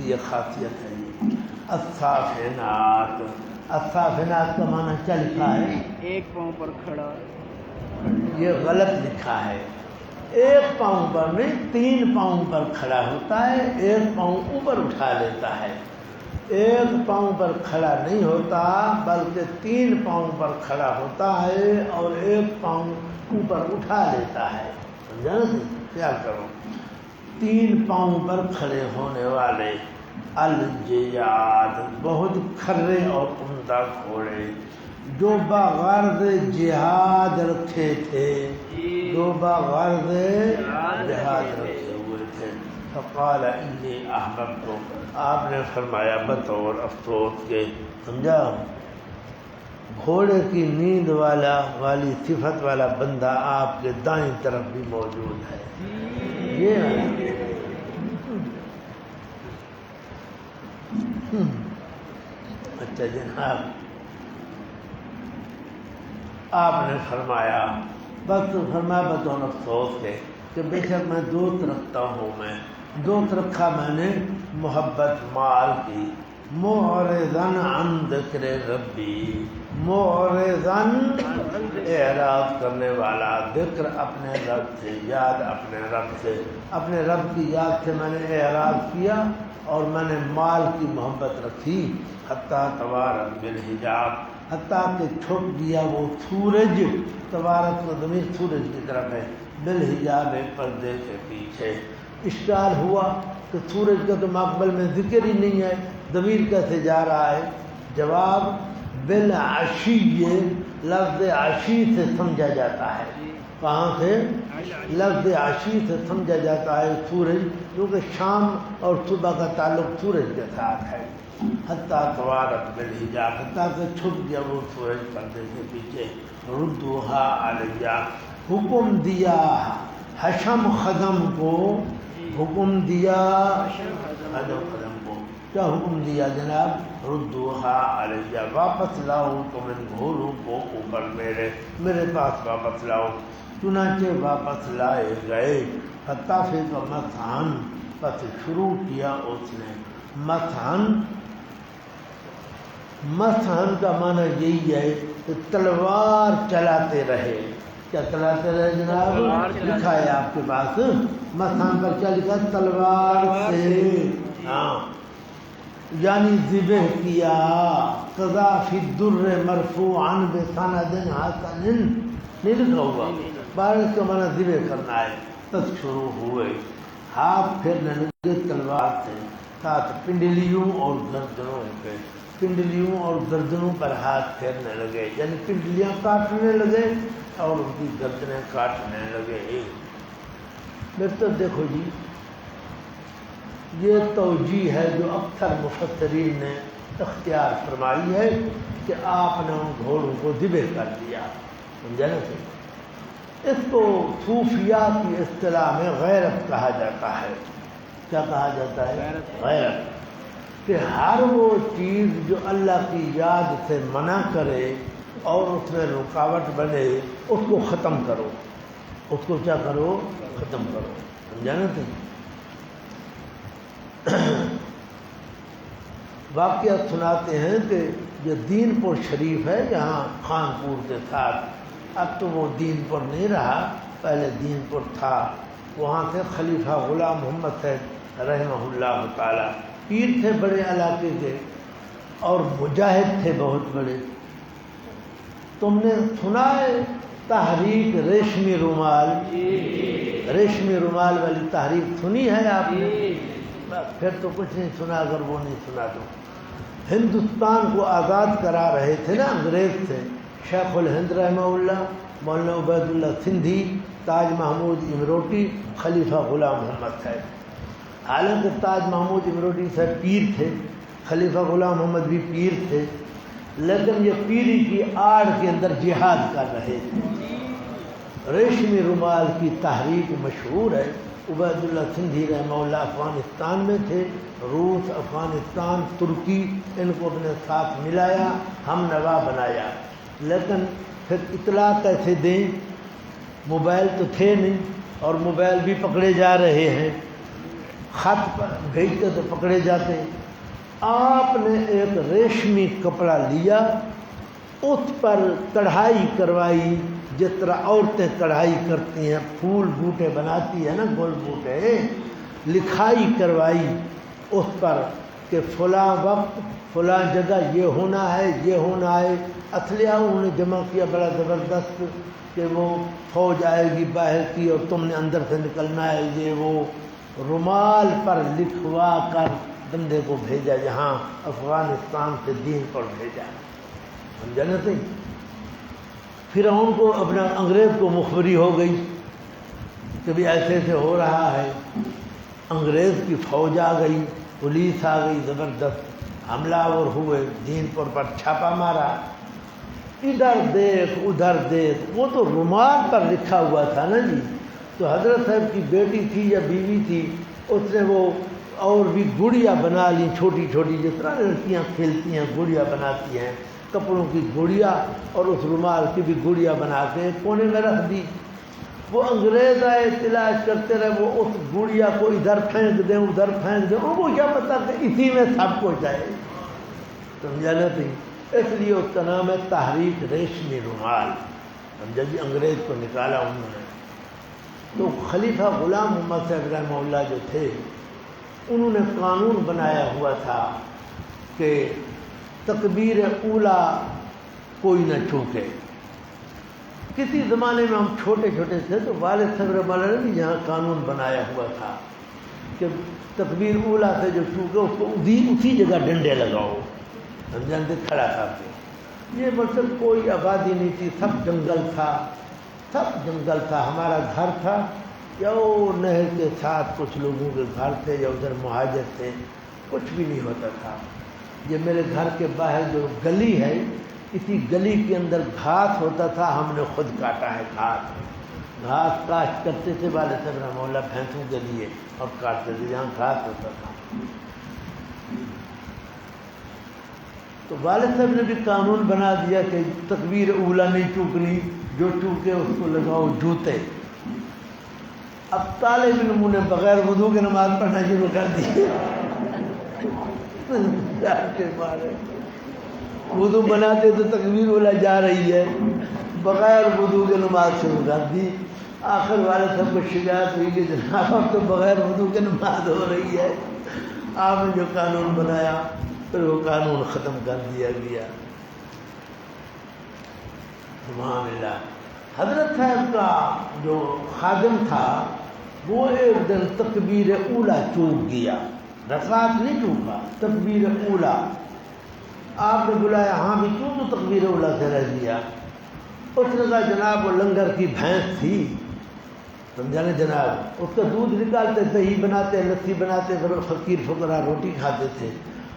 یہ خاصیت ہے۔ الصافنات، الصافنات کا معنی کیا لکھا ہے؟ ایک پاؤں پر کھڑا، یہ غلط لکھا ہے، ایک پاؤں پر نہیں، 3 پاؤں پر کھڑا ہوتا ہے، ایک پاؤں اوپر اٹھا لیتا ہے، ایک پاؤں پر کھڑا نہیں ہوتا بلکہ 3 پاؤں پر کھڑا ہوتا ہے اور ایک پاؤں اوپر اٹھا لیتا ہے، سمجھا نا؟ خیال کرو، 3 پاؤں پر کھڑے ہونے والے، الجیاد، بہت کھرے اور عمدہ گھوڑے، جو بغرض جہاد رکھے تھے، جو بغرض جہاد رکھے ہوئے تھے، فقال انی احببت، آپ نے فرمایا بطور افسوس کے، سمجھا؟ گھوڑے کی نیند والی صفت والا بندہ آپ کے دائیں طرف بھی موجود ہے، یہ اچھا جناب، آپ نے فرمایا، بس فرمایا بطور افسوس کے کہ بے شک میں دوست رکھتا ہوں، میں دوست رکھا میں نے محبت مال کی، معرضاً عن ذکر ربی، معرضاً اعراض کرنے والا، ذکر اپنے رب سے، یاد اپنے رب سے، اپنے رب کی یاد سے میں نے اعراض کیا اور میں نے مال کی محبت رکھی، حتیٰ توارت بالحجاب، حتیٰ کہ چھپ گیا وہ سورج، توارت کا ضمیر سورج کی طرف ہے، بالحجاب پردے کے پیچھے، اشکال ہوا کہ سورج کا تو مقبل میں ذکر ہی نہیں ہے، ضمیر کیسے جا رہا ہے؟ جواب، بالعشی، لفظ عشی سے سمجھا جاتا ہے، کہاں سے؟ لفظ عشی سے سمجھا جاتا ہے سورج، کیونکہ شام اور صبح کا تعلق سورج کے ساتھ ہے، حتیٰ توارت بالحجاب، حتیٰ کہ چھپ گیا وہ سورج پردے کے پیچھے، ردوہا علیہ، حکم دیا حشم خزم کو، حکم دیا حشم خزم کو، کیا حکم دیا جناب؟ ردوہا علیہ، واپس لاؤ تم ان گھوڑوں کو اوپر میرے پاس واپس لاؤ، چنانچہ واپس لائے گئے، فتافق مسحن، پس شروع کیا اس نے، مسحن کا معنی یہی ہے کہ تلوار چلاتے رہے، کیا چلاتے رہے جناب؟ لکھا ہے آپ کے پاس، مسحن پر کیا لکھا؟ تلوار سے، ہاں، یعنی ذبح کیا، قضا فی الدر مرفوعا بسند حسن، نہیں لکھا ہوا، بارش کا معنی ذبح کرنا ہے، تب شروع ہوئے، ہاتھ پھیرنے لگے تلوار سے، ساتھ پنڈلیوں اور گردنوں پہ، پنڈلیوں اور گردنوں پر ہاتھ پھیرنے لگے، یعنی پنڈلیاں کاٹنے لگے اور ان کی گردنیں کاٹنے لگے۔ پھر تو دیکھو جی، یہ توجیہ ہے جو اکثر مفسرین نے اختیار فرمائی ہے کہ آپ نے ان گھوڑوں کو ذبح کر دیا، سمجھا نا؟ اس کو صوفیاء کی اصطلاح میں غیرت کہا جاتا ہے، کیا کہا جاتا ہے؟ غیرت، کہ ہر وہ چیز جو اللہ کی یاد سے منع کرے اور اس میں رکاوٹ بنے اس کو ختم کرو، اس کو کیا کرو؟ ختم کرو، سمجھا نا؟ واقعہ سناتے ہیں کہ یہ دین پور شریف ہے جہاں خان پور کے ساتھ، اب تو وہ دین پور نہیں رہا، پہلے دین پور تھا، وہاں سے خلیفہ غلام محمد سے رحمہ اللہ تعالی، پیر تھے بڑے علاقے کے اور مجاہد تھے بہت بڑے۔ تم نے سنا ہے تحریک ریشمی رومال؟ ریشمی رومال والی تحریک سنی ہے آپ نے؟ پھر تو کچھ نہیں سنا اگر وہ نہیں سنا تو۔ ہندوستان کو آزاد کرا رہے تھے نا انگریز تھے، شیخ الہند رحمہ اللہ، مولانا عبید اللہ سندھی، تاج محمود امروٹی، خلیفہ غلام محمد صاحب۔ حالانکہ تاج محمود امروٹی صاحب پیر تھے، خلیفہ غلام محمد بھی پیر تھے، لیکن یہ پیری کی آڑ کے اندر جہاد کر رہے تھے۔ ریشمی رومال کی تحریک مشہور ہے۔ عبید اللہ سندھی رحمہ اللہ افغانستان میں تھے، روس، افغانستان، ترکی ان کو اپنے ساتھ ملایا، ہم نوا بنایا، لیکن پھر اطلاع کیسے دیں؟ موبائل تو تھے نہیں اور موبائل بھی پکڑے جا رہے ہیں، خط بھیجتے تو پکڑے جاتے۔ آپ نے ایک ریشمی کپڑا لیا، اس پر کڑھائی کروائی، جس طرح عورتیں کڑھائی کرتی ہیں، پھول بوٹے بناتی ہیں نا، گول بوٹے، لکھائی کروائی اس پر کہ فلاں وقت فلاں جگہ یہ ہونا ہے، یہ ہونا ہے۔ اسلحہ انہوں نے جمع کیا بڑا زبردست کہ وہ فوج آئے گی باہر کی اور تم نے اندر سے نکلنا ہے، یہ وہ رومال پر لکھوا کر بندے کو بھیجا، جہاں افغانستان سے دین پر بھیجا، سمجھا نا صحیح؟ فرعون کو اپنا انگریز کو مخبری ہو گئی کہ بھی ایسے ایسے ہو رہا ہے۔ انگریز کی فوج آ گئی، پولیس آ گئی، زبردست حملہ آور ہوئے، دین پر چھاپا مارا، ادھر دیکھ ادھر دیکھ۔ وہ تو رومال پر لکھا ہوا تھا نا جی، تو حضرت صاحب کی بیٹی تھی یا بیوی تھی، اس نے وہ اور بھی گڑیا بنا لی چھوٹی چھوٹی، جس طرح لڑکیاں کھیلتی ہیں گڑیا بناتی ہیں، کپڑوں کی گڑیا اور اس رومال کی بھی گڑیا بنا کے کونے میں رکھ دی۔ وہ انگریز آئے تلاش کرتے رہے، وہ اس گڑیا کو ادھر پھینک دیں ادھر پھینک دیں، ان کو کیا پتا کہ اسی میں سب کچھ آئے، سمجھا نا تھی؟ اس لیے اس کا نام ہے تحریک ریشمی رومال، سمجھا جی؟ انگریز کو نکالا انہوں نے۔ تو خلیفہ غلام محمد صاحب رحمہ اللہ جو تھے، انہوں نے قانون بنایا ہوا تھا کہ تکبیر اولا کوئی نہ چوکے۔ کسی زمانے میں ہم چھوٹے چھوٹے تھے تو والد صاحب رحمہ اللہ نے بھی یہاں قانون بنایا ہوا تھا کہ تکبیر اولا سے جو چوکے اس کو اسی جگہ ڈنڈے لگاؤ، سمجھا؟ کھڑا کر کے۔ یہ مطلب کوئی آبادی نہیں تھی، سب جنگل تھا، سب جنگل تھا۔ ہمارا گھر تھا یا وہ نہر کے ساتھ کچھ لوگوں کے گھر تھے یا ادھر مہاجر تھے، کچھ بھی نہیں ہوتا تھا۔ یہ میرے گھر کے باہر جو گلی ہے، اسی گلی کے اندر گھاس ہوتا تھا، ہم نے خود کاٹا ہے گھاس کاشت کرتے تھے والد صاحب رحمہ اللہ بھینسوں کے لیے اور کاٹتے تھے جہاں گھاس ہوتا تھا۔ تو والد صاحب نے بھی قانون بنا دیا کہ تکبیر اولا نہیں چوکنی، جو چوکے اس کو لگاؤ جوتے۔ اب طالب علموں نے بغیر وضو کے نماز پڑھنا شروع کر دی، وضو بناتے تو تکبیر اولا جا رہی ہے، بغیر وضو کے نماز شروع کر دی۔ آخر والد صاحب کو شکایت ہوئی کہ جناب اب تو بغیر وضو کے نماز ہو رہی ہے۔ آپ نے جو قانون بنایا پھر وہ قانون ختم کر دیا گیا۔ سبحان اللہ۔ حضرت صاحب کا جو خادم تھا وہ ایک دن تکبیر اولا چوک گیا، رکعت نہیں چوکا، تکبیر اولا۔ آپ نے بلایا، ہاں بھی کیوں تو تکبیر اولا سے رہ دیا؟ اس نے کہا جناب وہ لنگر کی بھینس تھی، سمجھا نا جناب، اس کا دودھ نکالتے دہی بناتے لسی بناتے فقیر فقراء روٹی کھاتے تھے،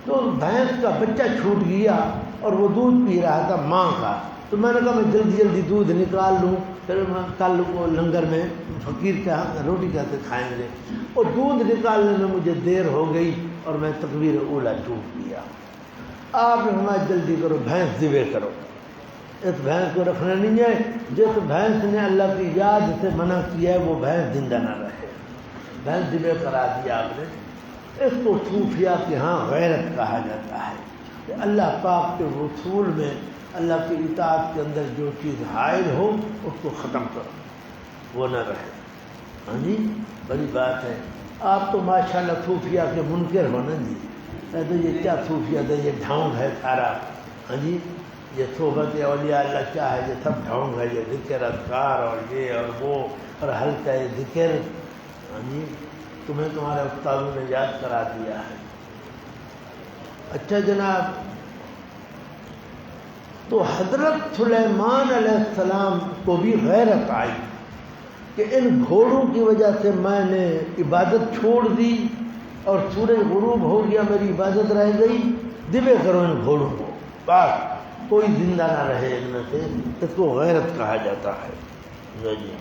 تو بھینس کا بچہ چھوٹ گیا اور وہ دودھ پی رہا تھا ماں کا، تو میں نے کہا میں جلدی جلدی دودھ نکال لوں، پھر کل وہ لنگر میں فقیر کا روٹی کیسے کھائیں گے، اور دودھ نکالنے میں مجھے دیر ہو گئی اور میں تکبیر اولا چوک دیا۔ آپ نے فرمایا جلدی کرو، بھینس ذبح کرو، اس بھینس کو رکھنا نہیں ہے، جس بھینس نے اللہ کی یاد سے منع کیا ہے وہ بھینس زندہ نہ رہے، بھینس ذبح کرا دیا آپ نے۔ اس کو صوفیہ کے ہاں غیرت کہا جاتا ہے کہ اللہ پاک کے رسول میں اللہ کی اطاعت کے اندر جو چیز حائل ہو اس کو ختم کرو، وہ نہ رہے۔ ہاں جی، بڑی بات ہے۔ آپ تو ماشاءاللہ صوفیہ کے منکر ہو نا جی. تو یہ کیا صوفیہ ہے؟ یہ ڈھونگ ہے سارا. ہاں جی یہ صحبت اولیاء اللہ کیا ہے؟ یہ سب ڈھونگ ہے. یہ ذکر اذکار اور یہ اور وہ اور حلقہ ذکر. ہاں جی تمہیں تمہارے استادوں نے یاد کرا دیا ہے. اچھا جناب، تو حضرت سلیمان علیہ السلام کو بھی غیرت آئی کہ ان گھوڑوں کی وجہ سے میں نے عبادت چھوڑ دی اور سورج غروب ہو گیا، میری عبادت رہ گئی. ذبح کرو ان گھوڑوں کو، بس کوئی زندہ نہ رہے ان میں سے. اس کو غیرت کہا جاتا ہے. جی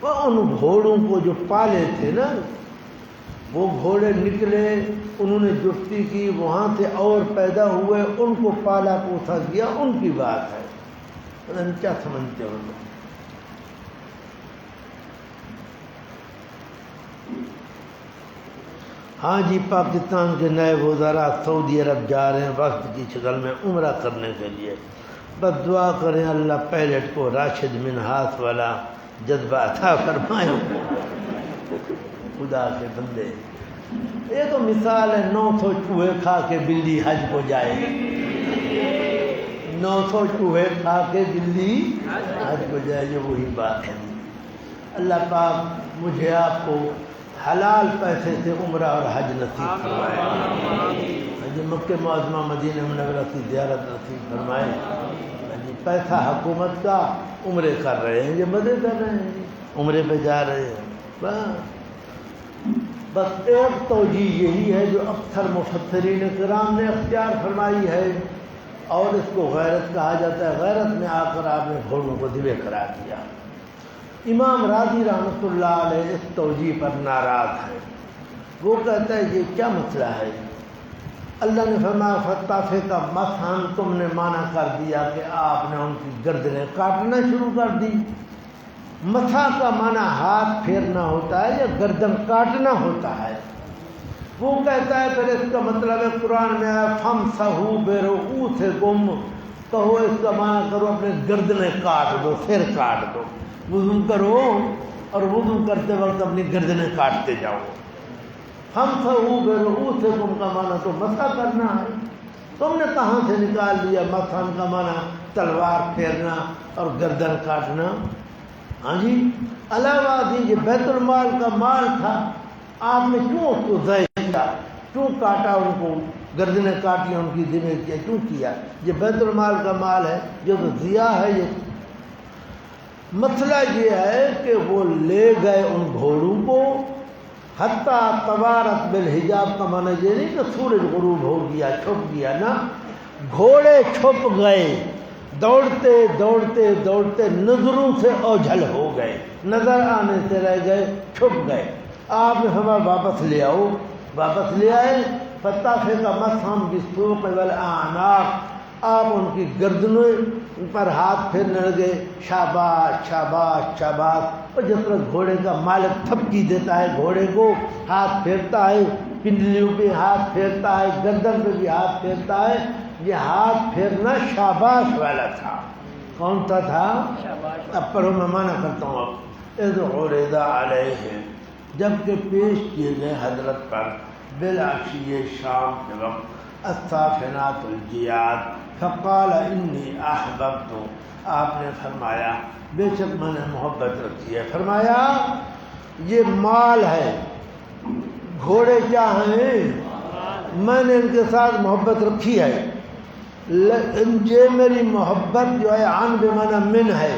وہ ان گھوڑوں کو جو پالے تھے نا، وہ گھوڑے نکلے، انہوں نے جفتی کی، وہاں سے اور پیدا ہوئے، ان کو پالا پوسا کیا، ان کی بات ہے. پتہ نہیں کیا سمجھتے ہو لوگ. ہاں جی پاکستان کے نئے وزراء سعودی عرب جا رہے ہیں وقت کی شکل میں عمرہ کرنے کے لیے. بس دعا کریں اللہ پائلٹ کو راشد منہاس والا جذبہ عطا فرمائے. خدا کے بندے، یہ تو مثال ہے 900 چوہے کھا کے بلی حج کو جائے. 900 چوہے کھا کے بلی حج کو جائے، یہ وہی بات ہے. اللہ پاک مجھے آپ کو حلال پیسے سے عمرہ اور حج نصیب فرمائے. مکہ معظمہ مدینہ منورہ کی زیارت نصیب فرمائے. پیسہ حکومت کا، عمرے کر رہے ہیں، یہ مزے کر رہے ہیں، عمرے پہ جا رہے ہیں. بس ایک توجیہ یہی ہے جو اکثر مفسرین کرام نے اختیار فرمائی ہے، اور اس کو غیرت کہا جاتا ہے. غیرت میں آ کر آپ نے گھوڑوں کو ذبح کرا دیا. امام راضی رحمۃ اللہ علیہ اس توجیہ پر ناراض ہے. وہ کہتا ہے یہ کیا مسئلہ ہے؟ اللہ نے فرمایا فتافے کا مثلاً تم نے مانا کر دیا کہ آپ نے ان کی گردنیں کاٹنا شروع کر دی. مسا کا معنی ہاتھ پھیرنا ہوتا ہے یا گردن کاٹنا ہوتا ہے. وہ کہتا ہے پھر اس کا مطلب ہے قرآن میں آیا فَامْسَحُوا بِرُءُوسِكُمْ، کہو اس کا معنی کرو اپنے گردنیں کاٹ دو، سر کاٹ دو. وضو کرو اور وضو کرتے وقت اپنی گردنیں کاٹتے جاؤ. فَامْسَحُوا بِرُءُوسِكُمْ کا معنی تو مسح کرنا ہے. تم نے کہاں سے نکال لیا مسح کا معنی تلوار پھیرنا اور گردن کاٹنا؟ ہاں جی علاوہ یہ بیت المال کا مال تھا، آپ نے کیوں اس کو ضائع کیا؟ کیوں کاٹا ان کو؟ گردنیں کاٹی، ان کی ذمہ کیا کیوں کیا؟ یہ بیت المال کا مال ہے، جو تو ضیاء ہے. یہ مسئلہ یہ ہے کہ وہ لے گئے ان گھوڑوں کو حتیٰ توارت بالحجاب کا معنی یہ نہیں کہ سورج غروب ہو گیا، چھپ گیا نا. گھوڑے چھپ گئے، دوڑتے دوڑتے دوڑتے نظروں سے اوجھل ہو گئے، نظر آنے سے رہ گئے، چھپ گئے. آپ نے فرمایا واپس لے آؤ. واپس لے آئے. فتافے کا مسحم بالسوق والاعناق، آپ ان کی گردنوں پر ہاتھ پھیرنے لگے، شاباش شاباش شاباش. اور جس طرح گھوڑے کا مالک تھپکی دیتا ہے گھوڑے کو، ہاتھ پھیرتا ہے، پنڈلیوں پہ ہاتھ پھیرتا ہے، گردن پہ بھی ہاتھ پھیرتا ہے. یہ ہاتھ پھیرنا شاباش والا تھا. کون سا تھا؟ اب پڑھو، میں مانا کرتا ہوں. اب اذ عرض علیہ، جبکہ پیش کیے گئے حضرت پر بالعشی شام کے وقت الصافنات الجیاد فقال انی احببت، آپ نے فرمایا بے شک میں نے محبت رکھی ہے. فرمایا یہ مال ہے، گھوڑے کیا ہیں؟ میں نے ان کے ساتھ محبت رکھی ہے. یہ میری محبت جو ہے عن بمعنی من ہے.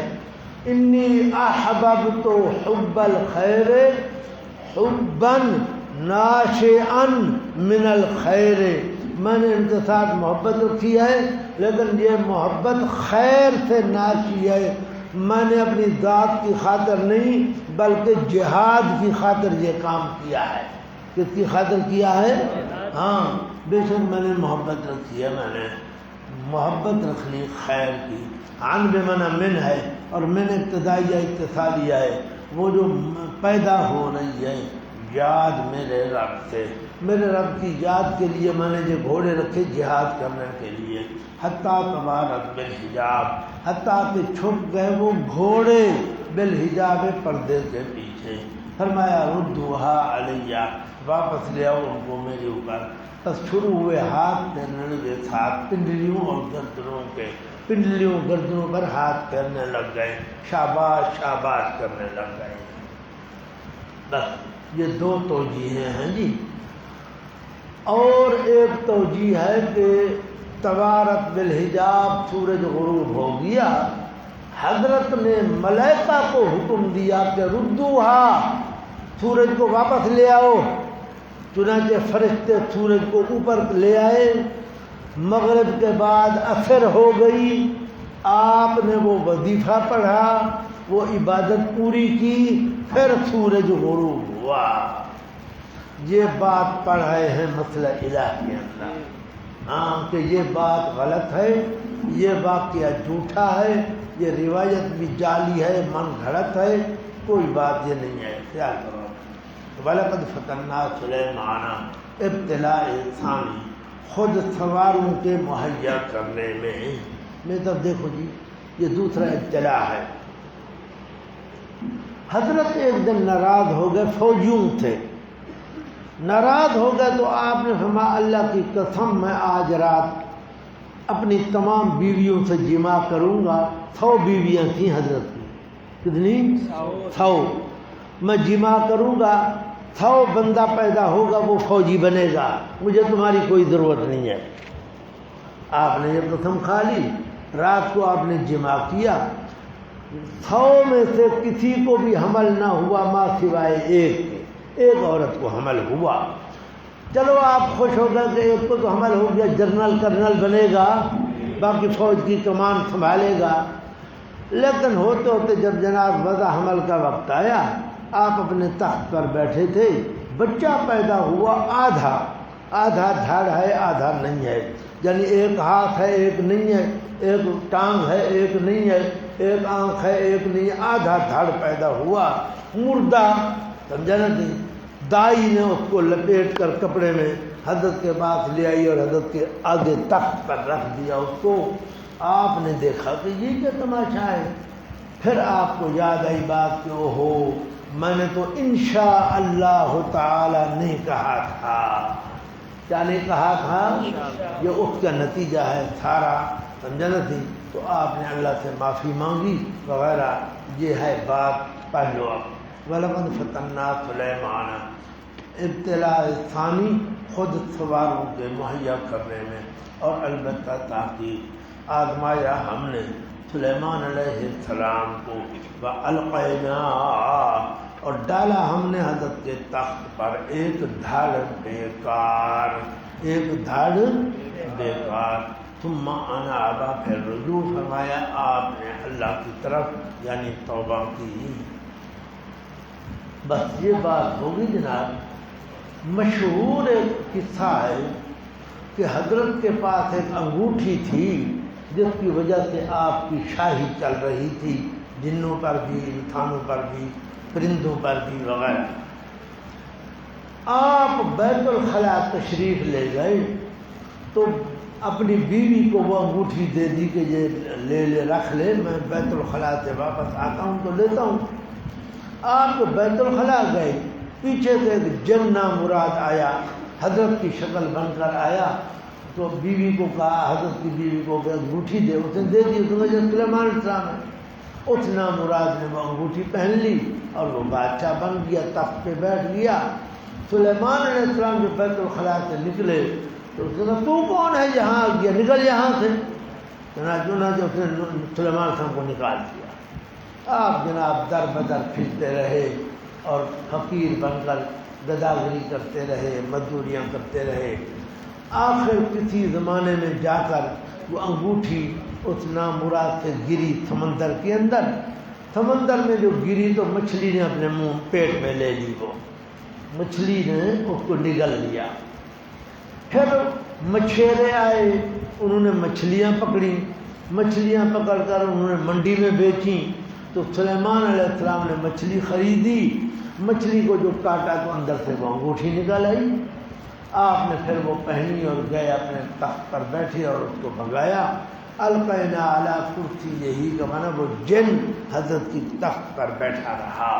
انی احببت حب الخیر حبا ناشئا من الخیر، میں نے ان کے ساتھ محبت رکھی ہے لیکن یہ محبت خیر سے ناشی ہے. میں نے اپنی ذات کی خاطر نہیں بلکہ جہاد کی خاطر یہ کام کیا ہے. کس کی خاطر کیا ہے؟ ہاں بے شک میں نے محبت رکھی ہے. میں نے محبت رکھنی خیر کی. عن بمعنی من ہے، اور من ابتدائیہ اتصالیہ ہے، وہ جو پیدا ہو رہی ہے یاد میرے رب سے. میرے رب کی یاد کے لیے میں نے جو گھوڑے رکھے جہاد کرنے کے لیے. حتیٰ توارت بالحجاب، حتیٰ کہ چھپ گئے وہ گھوڑے بالحجاب پردے کے پیچھے. فرمایا ردوہا علیہ، واپس لے آؤ ان کو میرے اوپر. بس شروع ہوئے ہاتھ پھیرنے لگے ساتھ پنڈلیوں اور گردنوں کے، پنڈلیوں گردنوں پر ہاتھ پھیرنے لگ گئے، شاباش شاباش کرنے لگ گئے. بس یہ دو توجیہیں ہیں جی. اور ایک توجیہ ہے کہ توارت بالحجاب سورج غروب ہو گیا، حضرت نے ملائکہ کو حکم دیا کہ ردوہا، سورج کو واپس لے آؤ. چنانچہ فرشتے سورج کو اوپر لے آئے. مغرب کے بعد عصر ہو گئی، آپ نے وہ وظیفہ پڑھا، وہ عبادت پوری کی، پھر سورج غروب ہوا. یہ بات پڑھ رہے ہیں مسئلہ الہ کے اندر، ہاں کہ یہ بات غلط ہے، یہ واقعہ جھوٹا ہے، یہ روایت بھی جعلی ہے، من گھڑت ہے، کوئی بات یہ نہیں ہے. خیال کرو. وَلَقَدْ فَتَنَّا سُلَيْمَانَ ابتلاء ثانی، خود سواروں کے مہیا کرنے میں تب دیکھو جی یہ دوسرا ابتلاء ہے. حضرت ایک دن ناراض ہو گئے، فوجیوں تھے، ناراض ہو گئے تو آپ نے فرمایا اللہ کی قسم میں آج رات اپنی تمام بیویوں سے جمع کروں گا. 100 بیویاں تھیں حضرت کی. کتنی؟ 100. میں جمع کروں گا، 100 بندہ پیدا ہوگا وہ فوجی بنے گا، مجھے تمہاری کوئی ضرورت نہیں ہے. آپ نے یہ قسم کھا لی. رات کو آپ نے جمع کیا، 100 میں سے کسی کو بھی حمل نہ ہوا ماں سوائے ایک کے. ایک عورت کو حمل ہوا. چلو آپ خوش ہو گئے کہ ایک کو تو حمل ہو گیا، جنرل کرنل بنے گا، باقی فوج کی کمان سنبھالے گا. لیکن ہوتے ہوتے جب جناب وضع حمل کا وقت آیا، آپ اپنے تخت پر بیٹھے تھے، بچہ پیدا ہوا، آدھا دھڑ ہے آدھا نہیں ہے، یعنی ایک ہاتھ ہے ایک نہیں ہے، ایک ٹانگ ہے ایک نہیں ہے، ایک آنکھ ہے ایک نہیں ہے، آدھا دھڑ پیدا ہوا، مردہ. سمجھا نا جی. دائی نے اس کو لپیٹ کر کپڑے میں حضرت کے پاس لے آئی اور حضرت کے آگے تخت پر رکھ دیا اس کو. آپ نے دیکھا کہ یہ کیا تماشا ہے. پھر آپ کو یاد آئی بات کہ اوہو میں نے تو انشاءاللہ تعالی نہیں کہا تھا. کیا نہیں کہا تھا؟ یہ اس کا نتیجہ ہے سارا. سمجھا نا تھی. تو آپ نے اللہ سے معافی مانگی وغیرہ. یہ ہے بات. پڑھ لو اب. وَلَقَدْ فَتَنَّا سُلَيْمَانَ ابتلاء ثانی، خود سواروں کے مہیا کرنے میں، اور البتہ تحقیق آزمایا ہم نے سلیمان علیہ السلام کو. وَأَلْقَيْنَا، اور ڈالا ہم نے حضرت کے تخت پر ایک دھڑ بیکار، ایک دھڑ بیکار. ثم انابا، پھر رجوع فرمایا آپ نے اللہ کی طرف، یعنی توبہ کی. بس یہ بات ہوگی جناب. مشہور ایک قصہ ہے کہ حضرت کے پاس ایک انگوٹھی تھی جس کی وجہ سے آپ کی شاہی چل رہی تھی، جنوں پر بھی، انسانوں پر بھی، پرندوں پر بھی وغیرہ. آپ بیت الخلاء تشریف لے گئے تو اپنی بیوی کو وہ انگوٹھی دے دی کہ یہ لے رکھ لے، میں بیت الخلاء سے واپس آتا ہوں تو لیتا ہوں. آپ بیت الخلاء گئے، پیچھے سے ایک جن نامراد آیا، حضرت کی شکل بن کر آیا. تو بیوی کو کہا، حضرت کی بیوی کو کہ انگوٹھی دے. اس نے دے دی. تو سلیمان السلام ہے. اس نامراد نے وہ انگوٹھی پہن لی اور وہ بادشاہ بن گیا، تخت پہ بیٹھ گیا. سلیمان علیہ السلام جو بیت الخلاء سے نکلے تو اس نے کہا تو کون ہے یہاں آ گیا، نکل یہاں سے. چنانچہ اس نے سلیمان علیہ السلام کو نکال دیا. آپ جناب در بدر پھرتے رہے اور فقیر بن کر گداگری کرتے رہے، مزدوریاں کرتے رہے. آخر کسی زمانے میں جا کر وہ انگوٹھی اس نامراد سے گری سمندر کے اندر. سمندر میں جو گری تو مچھلی نے اپنے منہ پیٹ میں لے لی. وہ مچھلی نے اس کو نگل لیا. پھر مچھیرے آئے، انہوں نے مچھلیاں پکڑی. مچھلیاں پکڑ کر انہوں نے منڈی میں بیچیں. تو سلیمان علیہ السلام نے مچھلی خریدی. مچھلی کو جو کاٹا تو اندر سے وہ انگوٹھی نکل آئی. آپ نے پھر وہ پہنی اور گئے اپنے تخت پر بیٹھے اور اس کو بھگایا. القینا علی کرسی یہی کا مانا وہ جن حضرت کی تخت پر بیٹھا رہا،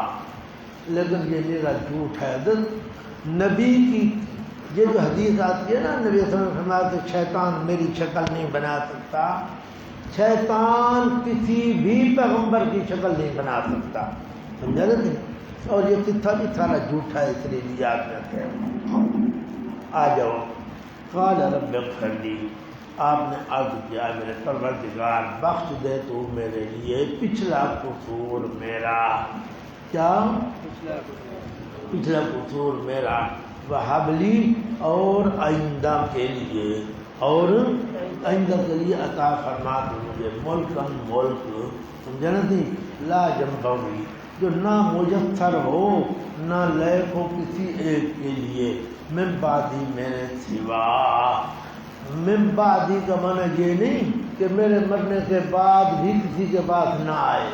لیکن یہ میرا جھوٹ ہے۔ حضرت نبی کی یہ جو حدیث آتی ہے نا، نبی صلی اللہ علیہ وسلم فرماتے کہ شیطان میری شکل نہیں بنا سکتا، شیطان کسی بھی پیغمبر کی شکل نہیں بنا سکتا، سمجھا نہیں؟ اور یہ قصہ بھی سارا جھوٹا ہے، اس لیے یاد رکھے۔ آ جاؤ، قال رب اغفر لی، آپ نے عرض کیا میرے پروردگار بخش دے تو میرے لیے پچھلا قصور میرا، کیا پچھلا قصور میرا، وہب لی، اور آئندہ کے لیے، اور آئندہ کے لیے عطا فرما دو مجھے ملکن ملک، سمجھا نہیں؟ لا جنبوی، جو نہ میسر ہو نہ لائق ہو کسی ایک کے لیے، من بعدی میرے سوا، من بعدی کا معنی یہ نہیں کہ میرے مرنے کے بعد بھی کسی کے پاس نہ آئے،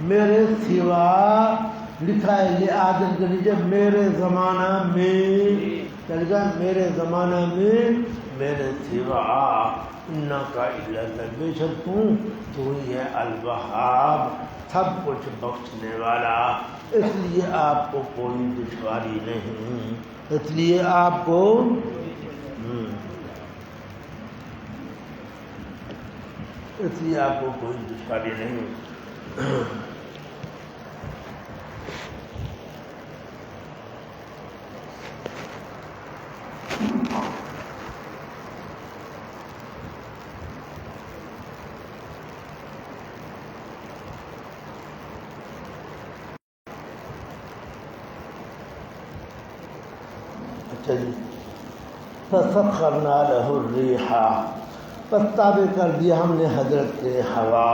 میرے سوا لکھا ہے یہ آدم کے نیچے میرے زمانہ میں، چل گیا میرے زمانہ میں میرے سوا، انکا الا بے شک تو ہی ہے الوہاب، سب کچھ بخشنے والا، اس لیے آپ کو کوئی دشواری نہیں، اس لیے آپ کو کوئی دشواری نہیں۔ اچھا جی، فسخرنا له الريح، پس تابع کر دیا ہم نے حضرت کے ہوا،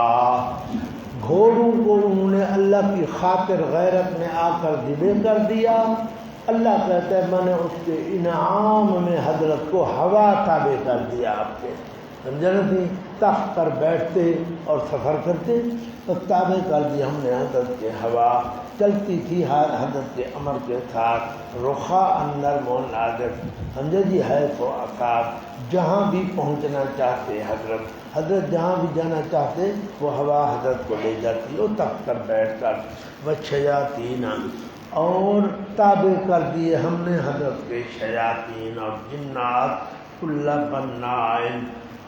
گھوڑوں کو انہوں نے اللہ کی خاطر غیرت میں آ کر ذبح کر دیا۔ اللہ کہتا ہے میں نے اس کے انعام میں حضرت کو ہوا تابع کر دیا آپ کے، سمجھا نہیں؟ تخت پر بیٹھتے اور سفر کرتے، پس تابع کر دیا ہم نے حضرت کے ہوا، چلتی تھی حضرت کے امر کے ساتھ، رخا اندر نادر، سمجھا جی؟ ہے تو آساب، جہاں بھی پہنچنا چاہتے حضرت جہاں بھی جانا چاہتے وہ ہوا حضرت کو لے جاتی، وہ تخت پر بیٹھ کر، وشیاطین، اور تابع کر دیے ہم نے حضرت کے شیاطین اور جنات، کل بناء،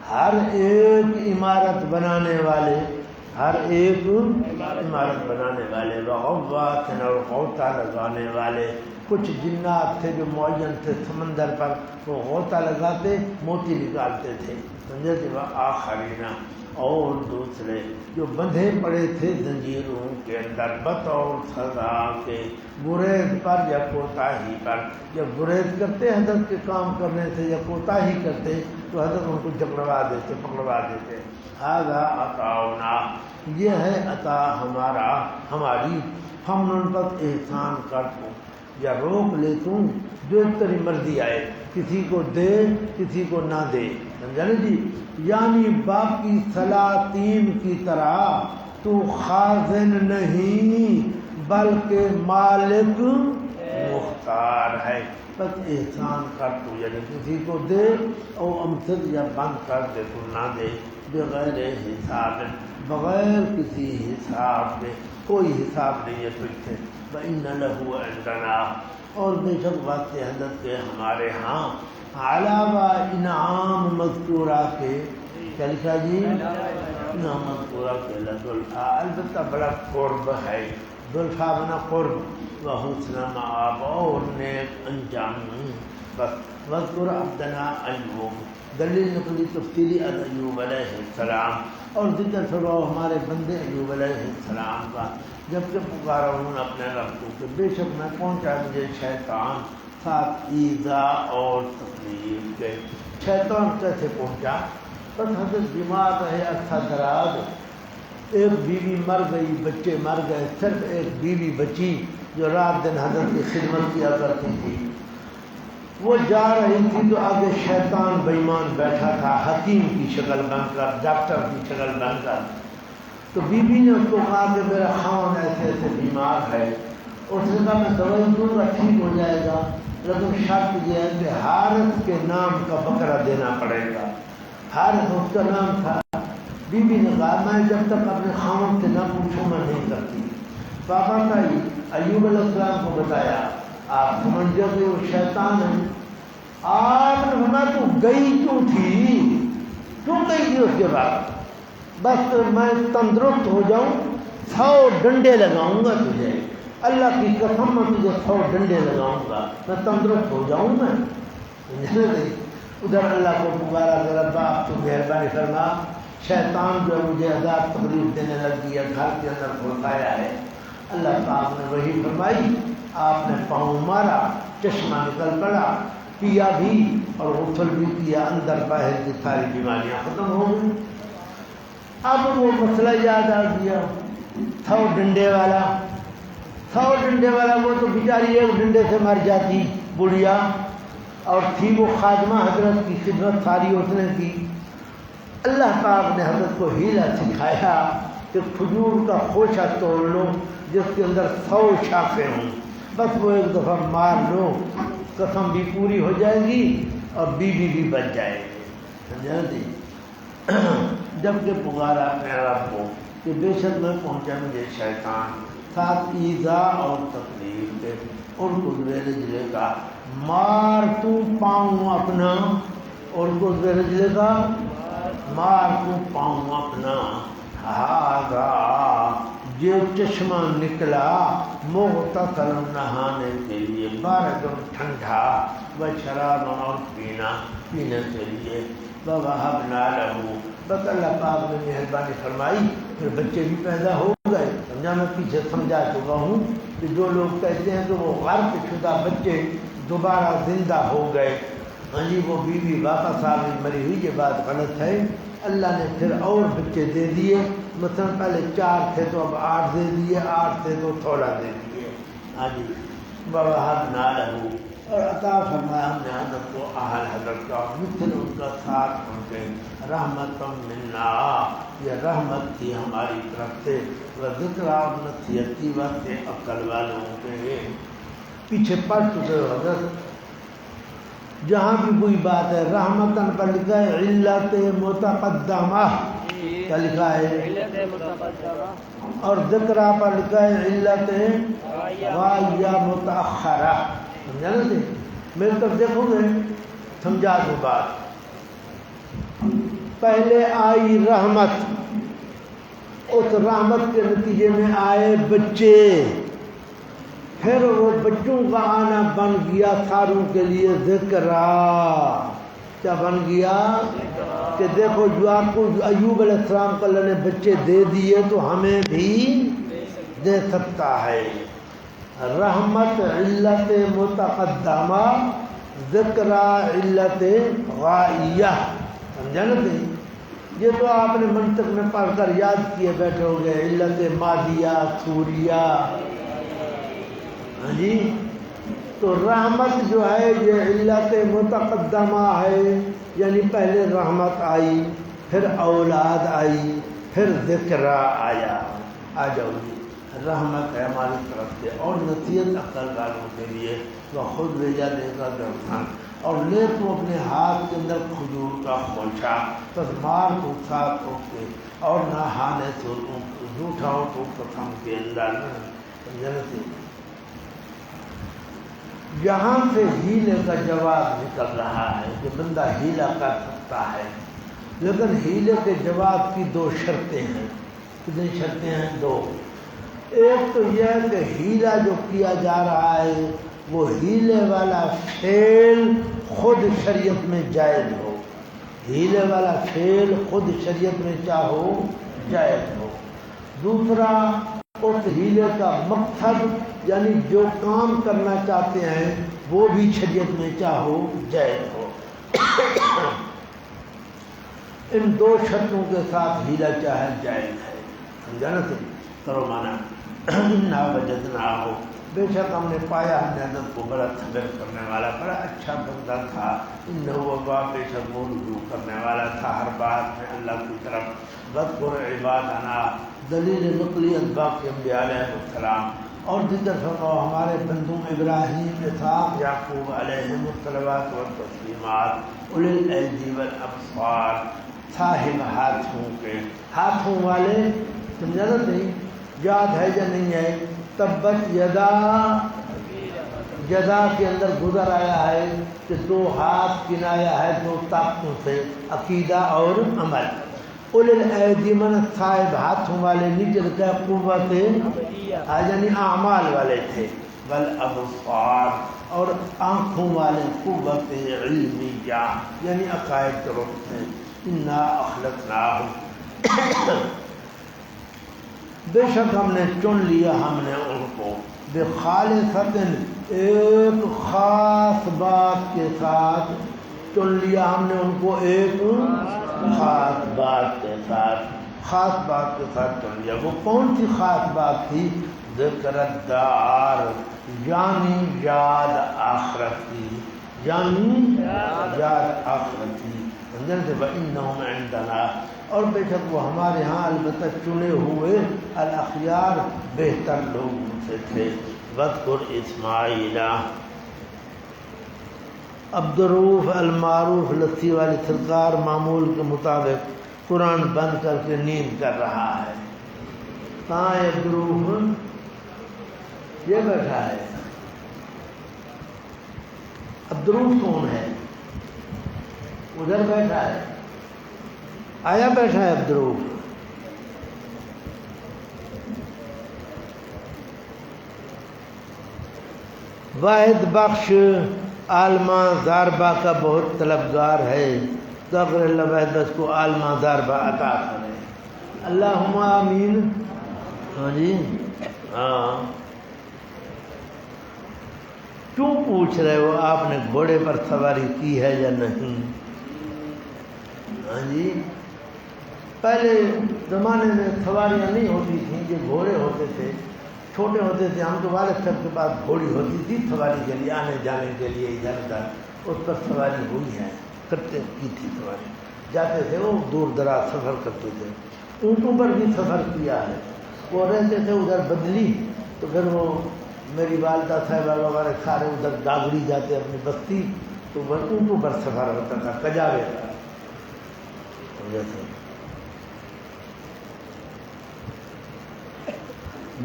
ہر ایک عمارت بنانے والے، ہر ایک عمارت بنانے والے، وغواص، اور غوطہ لگانے والے، کچھ جنات تھے جو معین تھے سمندر پر، وہ غوطہ لگاتے موتی نکالتے تھے، سمجھے تھے؟ وہ آخرین، اور دوسرے جو بندھے پڑے تھے زنجیروں کے اندر بطور سزا کے، گریز پر یا کوتاہی پر، جب گریز کرتے حضرت کے کام کرنے سے یا کوتاہی کرتے تو حضرت ان کو پکڑوا دیتے۔ ھذا عطاؤنا، یہ ہے عطا ہمارا، ہماری، ہم ان پر احسان کر دوں یا روک لے توں، جو تیری مرضی آئے، کسی کو دے کسی کو نہ دے، سمجھا نا جی؟ یعنی باقی سلاطین کی طرح تو خازن نہیں بلکہ مالک مختار ہے، بس احسان کر تو، یعنی کسی کو دے اور امسک یا بند کر دے تو نہ دے، بغیر حساب، بغیر کسی حساب کے، کوئی حساب نہیں ہے تجھ سے، وَإِنَّ لَهُ عِندَنَا، اور بے شک بات حضرت کے ہمارے ہاں، علاوہ انعام مذکورہ کے، کیا لکھا جی؟ انعام مذکورہ کے لذلفا، البتہ بڑا قرب ہے، ذلفا بنا قرب، وحسن مآب، اور نیک انجام، بس وذکر عبدنا ایوب، دلیل نقلی تفصیلی از ایوب علیہ السلام، اور ذکر فرماؤ ہمارے بندے ایوب علیہ السلام کا، جب کہ پکارا انہوں نے اپنے رب کو کہ بے شک میں پہنچا مجھے شیطان ساتھ ایذا اور تکلیف کے۔ شیطان کیسے پہنچا؟ بس حضرت بیمار رہے عرصہ دراز، ایک بیوی مر گئی، بچے مر گئے، صرف ایک بیوی بچی جو رات دن حضرت کی خدمت کیا کرتی تھی، وہ جا رہی تھی تو آگے شیطان بے ایمان بیٹھا تھا، حکیم کی شکل بن کر، ڈاکٹر کی شکل بن کر، تو بی بی نے اس کو کہا کہ میرا خاوند ایسے ایسے بیمار ہے، اس نے کہا میں دوائی دوں گا ٹھیک ہو جائے گا، لیکن شرط یہ ہے کہ حارث کے نام کا بکرا دینا پڑے گا۔ حارث اس کا نام تھا، بی بی نے کہا میں جب تک اپنے خاوند سے نہ پوچھوں میں نہیں کرتی. پاپا کا ایوب علیہ السلام کو بتایا. آپ سمجھ گئے کہ وہ شیطان ہے. آپ نے فرمایا تو گئی کیوں تھی؟ کیوں گئی تھی اس کے بعد؟ بس میں تندرست ہو جاؤں 100 ڈنڈے لگاؤں گا تجھے. اللہ کی قسم میں تجھے 100 ڈنڈے لگاؤں گا، میں تندرست ہو جاؤں میں. ادھر اللہ کو پکارا کہ رب آپ تو مہربانی فرما، شیطان جو مجھے عذاب تکلیف دینے لگ گیا، گھر کے اندر پھسایا ہے. اللہ پاک نے وہی فرمائی. آپ نے پاؤں مارا، چشمہ نکل پڑا، پیا بھی اور غسل بھی کیا، اندر باہر کی ساری بیماریاں ختم ہو گئی. اب وہ مسئلہ یاد آ گیا 100 ڈنڈے والا. 100 ڈنڈے والا وہ تو بیچاری ایک ڈنڈے سے مر جاتی بڑھیا، اور تھی وہ خادمہ حضرت کی خدمت ساری اس نے کی. اللہ پاک نے حضرت کو ہیلا سکھایا کہ کھجور کا خوشہ توڑ لو جس کے اندر 100 شاخیں ہوں، بس وہ ایک دفعہ مار لو، قسم بھی پوری ہو جائے گی اور بیوی بھی بچ جائے گی. سمجھا جی؟ جب کہ پکارا اپنے رب کو کہ بے شک میں پہنچا مجھے شیطان ساتھ ایذا اور تکلیف کے. اور کچھ رجلے کا مار تو پاؤں اپنا، اور کچھ رجلے کا مار تو پاؤں اپنا. ہاگا یہ چشمہ نکلا مغتسل نہانے کے لیے، باردم ٹھنڈا، و شراب اور پینے کے لیے. وَوَهَبْنَا لَهُ بس اللہ پاک نے مہربانی فرمائی، پھر بچے بھی پیدا ہو گئے. سمجھا؟ میں پیچھے سمجھا چکا ہوں کہ جو لوگ کہتے ہیں کہ وہ غرق شدہ بچے دوبارہ زندہ ہو گئے، ہاں جی وہ بیوی واپس آ گئی مری ہوئی، یہ بات غلط ہے. اللہ نے پھر اور بچے دے دیے. مثلا پہلے 4 تھے تو اب 8 دے دیے، 8 تھے تو 16 دے دیے. ہاں جی وَوَهَبْنَا لَهُ اور عطا فرمایا ہم نے حضرت کو اہل حضرت کا مثل ان کا ساتھ ان کے رحمت منا، یہ رحمت تھی ہماری طرف سے، وذکر اور نصیحت کی بات سے عقل والوں کے. پیچھے پڑھ چکے ہو حضرت، جہاں بھی کوئی بات ہے رحمتن پر لکھا ہے علت متقدمہ، کیا لکھا ہے؟ اور ذکرہ پر لکھا ہے علت غایہ متأخرہ. سمجھا نا جی؟ میرے طرف دیکھو گے سمجھا دو بات. پہلے آئی رحمت، اس رحمت کے نتیجے میں آئے بچے، پھر وہ بچوں کا آنا بن گیا ساروں کے لیے ذکرہ. کیا بن گیا؟ کہ دیکھو جو آپ کو ایوب علیہ السلام کو اللہ نے بچے دے دیے تو ہمیں بھی دے سکتا ہے. رحمت علت متقدمہ، ذکرہ علت غائیہ. سمجھا نا کہ یہ تو آپ نے منطق میں پڑھ کر یاد کیے بیٹھے ہو گئے، علت ماضیہ سوریہ. ہاں جی تو رحمت جو ہے یہ علت متقدمہ ہے، یعنی پہلے رحمت آئی، پھر اولاد آئی، پھر ذکرہ آیا. آ جاؤ جی، رحمت ہے ہماری طرف سے اور نصیحت عقل والوں کے لیے. وہ خود بھیجا دے گا درخان اور لے تو اپنے ہاتھ کے اندر کھجور کا خوشہ، بس مار تو ساتھ ہو کے اور نہ ہانے تو جھوٹا ہو تو قسم کے اندر. یہاں سے ہیلے کا جواب نکل رہا ہے کہ بندہ ہیلا کر سکتا ہے، لیکن ہیلے کے جواب کی 2 شرطیں ہیں. کتنی شرطیں ہیں؟ 2. ایک تو یہ ہے کہ ہیلا جو کیا جا رہا ہے وہ ہیلے والا فعل خود شریعت میں جائز ہو. ہیلے والا فعل خود شریعت میں چاہو جائز ہو. دوسرا اس ہیلے کا مقصد یعنی جو کام کرنا چاہتے ہیں وہ بھی شریعت میں چاہو جائز ہو. ان 2 شرطوں کے ساتھ ہیلا چاہے جائز ہے. سمجھا نا؟ کرو مانا نہ وجدنا ہو، بے شک ہم نے پایا ہم نے حضرت کو بڑا صبر کرنے والا، بڑا اچھا بندہ تھا. انہو بے شک وہ رجوع کرنے والا تھا ہر بات میں اللہ کی طرف. وذکر عبادنا دلیل نقلی اسباق انبیاء علیہ السلام. اور ذکر فرماؤ ہمارے بندوں ابراہیم، اسحاق، یعقوب علیہم الصلوات والتسلیمات، اولی الایدی والابصار. صاحب ہاتھوں والے، سمجھا نا نہیں؟ یاد ہے یا نہیں ہے؟ تبت یدا کے اندر گزر آیا ہے کہ دو ہاتھ کنایا ہے دو طاقتوں سے، عقیدہ اور عمل۔ اولل الایدی من صاحب ہاتھوں والے نیچے کا قوت یعنی اعمال والے تھے، والابصار اور آنکھوں والے قوت علمیہ یعنی عقائد کے وقت تھے۔ انا اخلصناہم بے شک ہم نے چن لیا ہم نے ان کو، بخالصۃ ایک خاص بات کے ساتھ چن لیا ہم نے ان کو، ایک خاص بات کے ساتھ چن لیا۔ وہ کون سی خاص بات تھی؟ ذکر الدار یعنی یاد آخرت کی، اندر سے وَإِنَّهُمْ عِنْدَنَا اور بے شک وہ ہمارے ہاں البتہ چنے ہوئے الاخیار بہتر لوگوں سے تھے۔ وَاذْكُرْ اسماعیل عبدالرؤوف المعروف لسی والی سرکار معمول کے مطابق قرآن بند کر کے نیند کر رہا ہے۔ کہاں ہے عبدالرؤوف؟ یہ بیٹھا ہے۔ عبدالرؤوف کون ہے؟ ادھر بیٹھا ہے، آیا بیٹھا ہے عبدالرؤوف۔ واحد بخش عالمہ ضاربہ کا بہت طلبگار ہے، ذکر اللہ واحد بخش کو عالمہ ضاربہ عطا کرے، اللہم آمین۔ ہاں جی ہاں، کیوں پوچھ رہے ہو آپ نے گھوڑے پر سواری کی ہے یا نہیں؟ ہاں جی، پہلے زمانے میں سواریاں نہیں ہوتی تھیں، یہ گھوڑے ہوتے تھے، چھوٹے ہوتے تھے ہم تو والد صاحب کے پاس گھوڑی ہوتی تھی سواری کے لیے، آنے جانے کے لیے ادھر ادھر، اس پر سواری ہوئی ہے، کرتے کی تھی سواری، جاتے تھے وہ دور دراز سفر کرتے تھے، اونٹوں پر بھی سفر کیا ہے۔ وہ رہتے تھے ادھر بدلی، تو پھر وہ میری والدہ صاحبہ وغیرہ سارے ادھر گاگڑی جاتے اپنی بستی، تو وہ اونٹوں پر سفر ہوتا تھا، کجاوے کا جیسے۔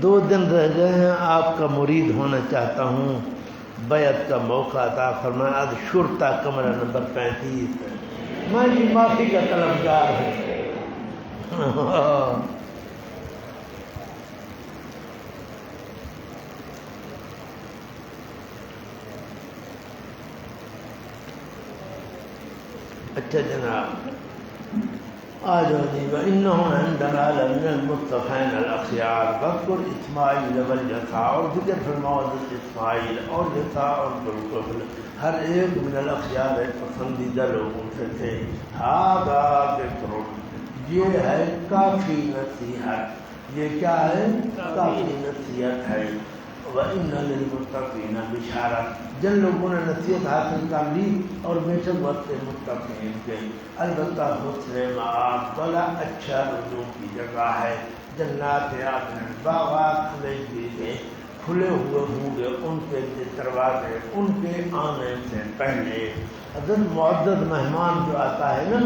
2 دن رہ گئے ہیں، آپ کا مرید ہونا چاہتا ہوں، بیعت کا موقع عطا فرمائیں۔ آج شرطہ کمرہ نمبر 35 میں بھی معافی کا طلبگار ہوں۔ اچھا جناب، آ جاؤ جی۔ وَإِنَّهُمْ عِنْدَنَا لَمِنَ الْمُصْطَفَيْنَ الْأَخْيَارِ وَاذْكُرْ اسماعیل وَالْيَسَعَ اور ذکر فرماؤ اسماعیل اور یسع اور ذوالکفل، ہر ایک من الاخیار پسندیدہ لوگوں سے تھے۔ ھذا ذکر، یہ ہے کافی نصیحت، یہ کیا ہے؟ کافی نصیحت ہے۔ وَإِنَّ لِلْمُتَّقِينَ بِشَارَةٌ، جن لوگوں نے نصیحت حاصل کر لی اور بے شک وقت متقین کے البتہ حسن مآب، بڑا اچھا رجوع کی جگہ ہے۔ جنات عدن، باغات کھلے ہوئے ہوں گے ان کے دروازے ان کے آنے سے پہلے۔ حضرت معزز مہمان جو آتا ہے نا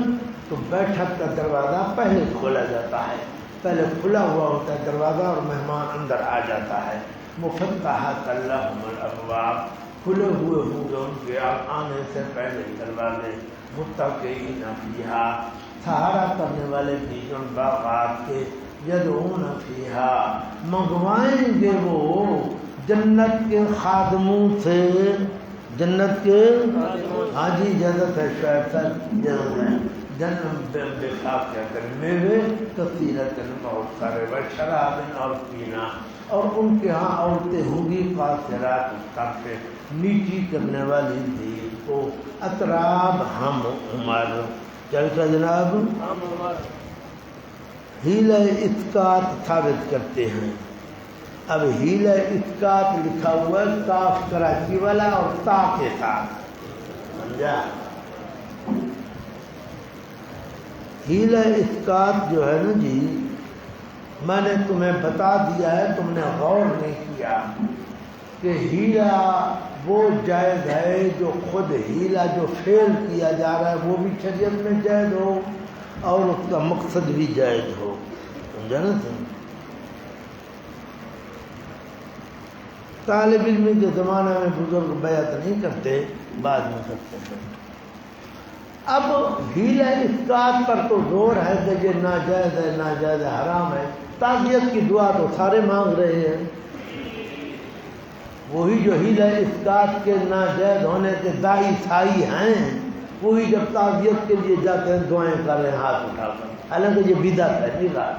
تو بیٹھک کا دروازہ پہلے کھولا جاتا ہے، پہلے کھلا ہوا ہوتا ہے دروازہ اور مہمان اندر آ جاتا ہے۔ مفتحۃ لہم الابواب، کھلے ہوئے ہوں گے ان کے آنے سے پہلے دروازے۔ متقین فیہا، سہارا کرنے والے بھی ان باغات کے۔ یدعون فیہا، منگوائیں گے وہ جنت کے خادموں سے، جنت کے ہاں جی جنت ہے شاید جنت ہے جنت بے فاقہ میوے کثیرت بہت سارے، وشراب اور پینا، اور ان کے ہاں عورتیں ہوں گی قاصرات طرف، نیچی کرنے والی دیر کو، اطراب ہم عمر، کیا لکھا جناب؟ ہم عمر۔ حیلہ اسقاط ثابت کرتے ہیں۔ اب حیلہ اسقاط لکھا ہوا ہے کاف کراچی والا اور تا کے ساتھ، سمجھا؟ حیلہ اسقاط جو ہے نا جی، میں نے تمہیں بتا دیا ہے، تم نے غور نہیں کیا کہ حیلہ وہ جائز ہے جو خود حیلہ جو فعل کیا جا رہا ہے وہ بھی شریعت میں جائز ہو، اور اس کا مقصد بھی جائز ہو. سمجھا نا تم؟ طالب علم کے زمانہ میں بزرگ بیعت نہیں کرتے، بعد میں کرتے ہیں. اب ہیلہ اسقاط پر تو زور ہے کہ یہ ناجائز ہے، ناجائز ہے، حرام ہے. تعزیت کی دعا تو سارے مانگ رہے ہیں. وہی جو ہیلہ اسقاط کے ناجائز ہونے کے داعی سائی ہیں، وہی جب تعزیت کے لیے جاتے ہیں دعائیں کر رہے ہیں ہاتھ اٹھا کر. حالانکہ یہ بدعت ہے، بدعت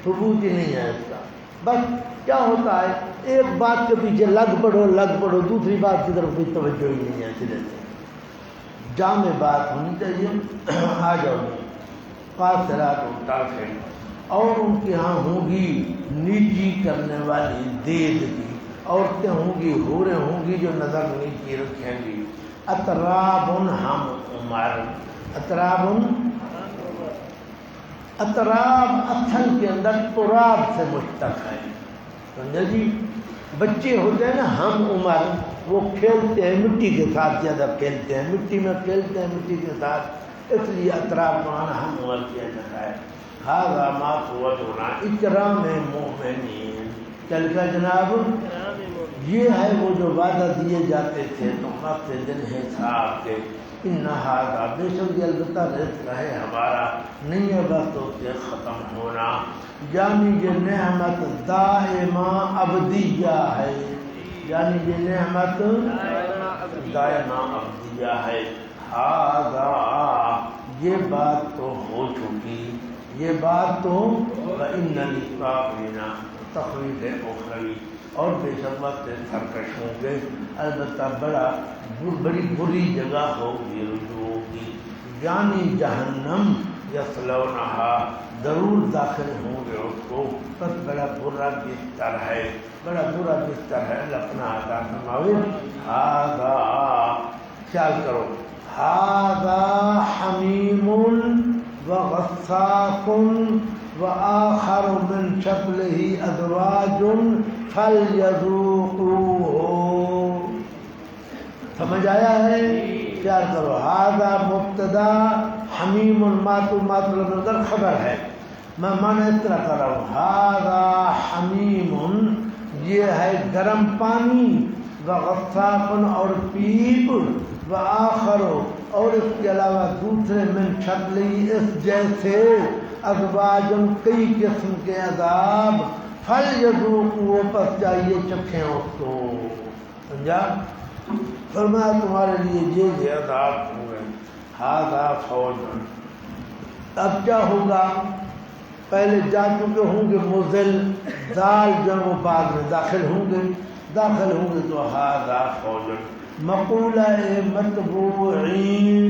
ثبوت ہی نہیں ہے اس کا. بس کیا ہوتا ہے، ایک بات کے پیچھے لگ پڑو، دوسری بات کی طرف کوئی توجہ ہی نہیں ہے. سرے سے جامع بات ہونی چاہیے. آ جاؤ قاصرات طرف، اور ان کے ہاں ہوں گی نیچی کرنے والی دید کی عورتیں ہوں گی، حوریں ہوں گی جو نظر نیچی رکھیں گی. اطراب ہم عمر، اطراب اصل کے اندر تراب سے مشتق ہے. سمجھا جی؟ بچے ہوتے ہیں نا ہم عمر، وہ کھیلتے ہیں مٹی کے ساتھ، زیادہ کھیلتے ہیں مٹی میں، کھیلتے ہیں مٹی کے ساتھ، اس لیے اطراب کو ہم عمر کیا جاتا ہے. ھذا ما توعدون اکرام مومنین. کیا لکھا جناب؟ یہ ہے وہ جو وعدہ دیے جاتے تھے تمہارے دن حساب کے. ان ھذا، بے شک یہ البتہ رزق ہے ہمارا، نہیں ہے بس تو سے ختم ہونا. یعنی یہ نعمت دائمہ ابدیہ ہے، یعنی یہ نعمت دائمہ ابدیہ ہے. ھذا، یہ بات تو ہو چکی، یہ بات تو وَإِنَّ لِلْكَافِرِينَ تخویف اخروی، اور بے شک وقت سرکش ہوں گے. البتہ بڑی بری جگہ ہوگی رجوع کی، یعنی جہنم. یصلونہا، ضرور داخل ہوں گے اس کو. بس بڑا برا بستر ہے، بڑا برا بستر ہے. اپنا عطا فرماوے. ھذا، خیال کرو، ھذا حمیم وغساق وآخر من شکلہ ازواج فلیذوقوہ. سمجھ آیا ہے؟ خیال کرو. ھذا مبتدا، حمیم مطلب خبر ہے. میں معنی اس طرح کر رہا ہوں، ھذا حمیم، یہ ہے گرم پانی، وغساق، اور پیپ، وآخر، اور اس کے علاوہ دوسرے، من شکلی، اس جیسے، ازواج، کئی قسم کے عذاب. فلیذوقوہ، پس چاہیے چکھیں اس کو. سمجھا؟ فرمایا تمہارے لیے یہ عذاب ہوئے. ھذا فوج، اب کیا ہوگا؟ پہلے جا چکے ہوں گے مزل، دال جو وہ بعد میں داخل ہوں گے تو ھذا فوج. مقولہ متبوعین،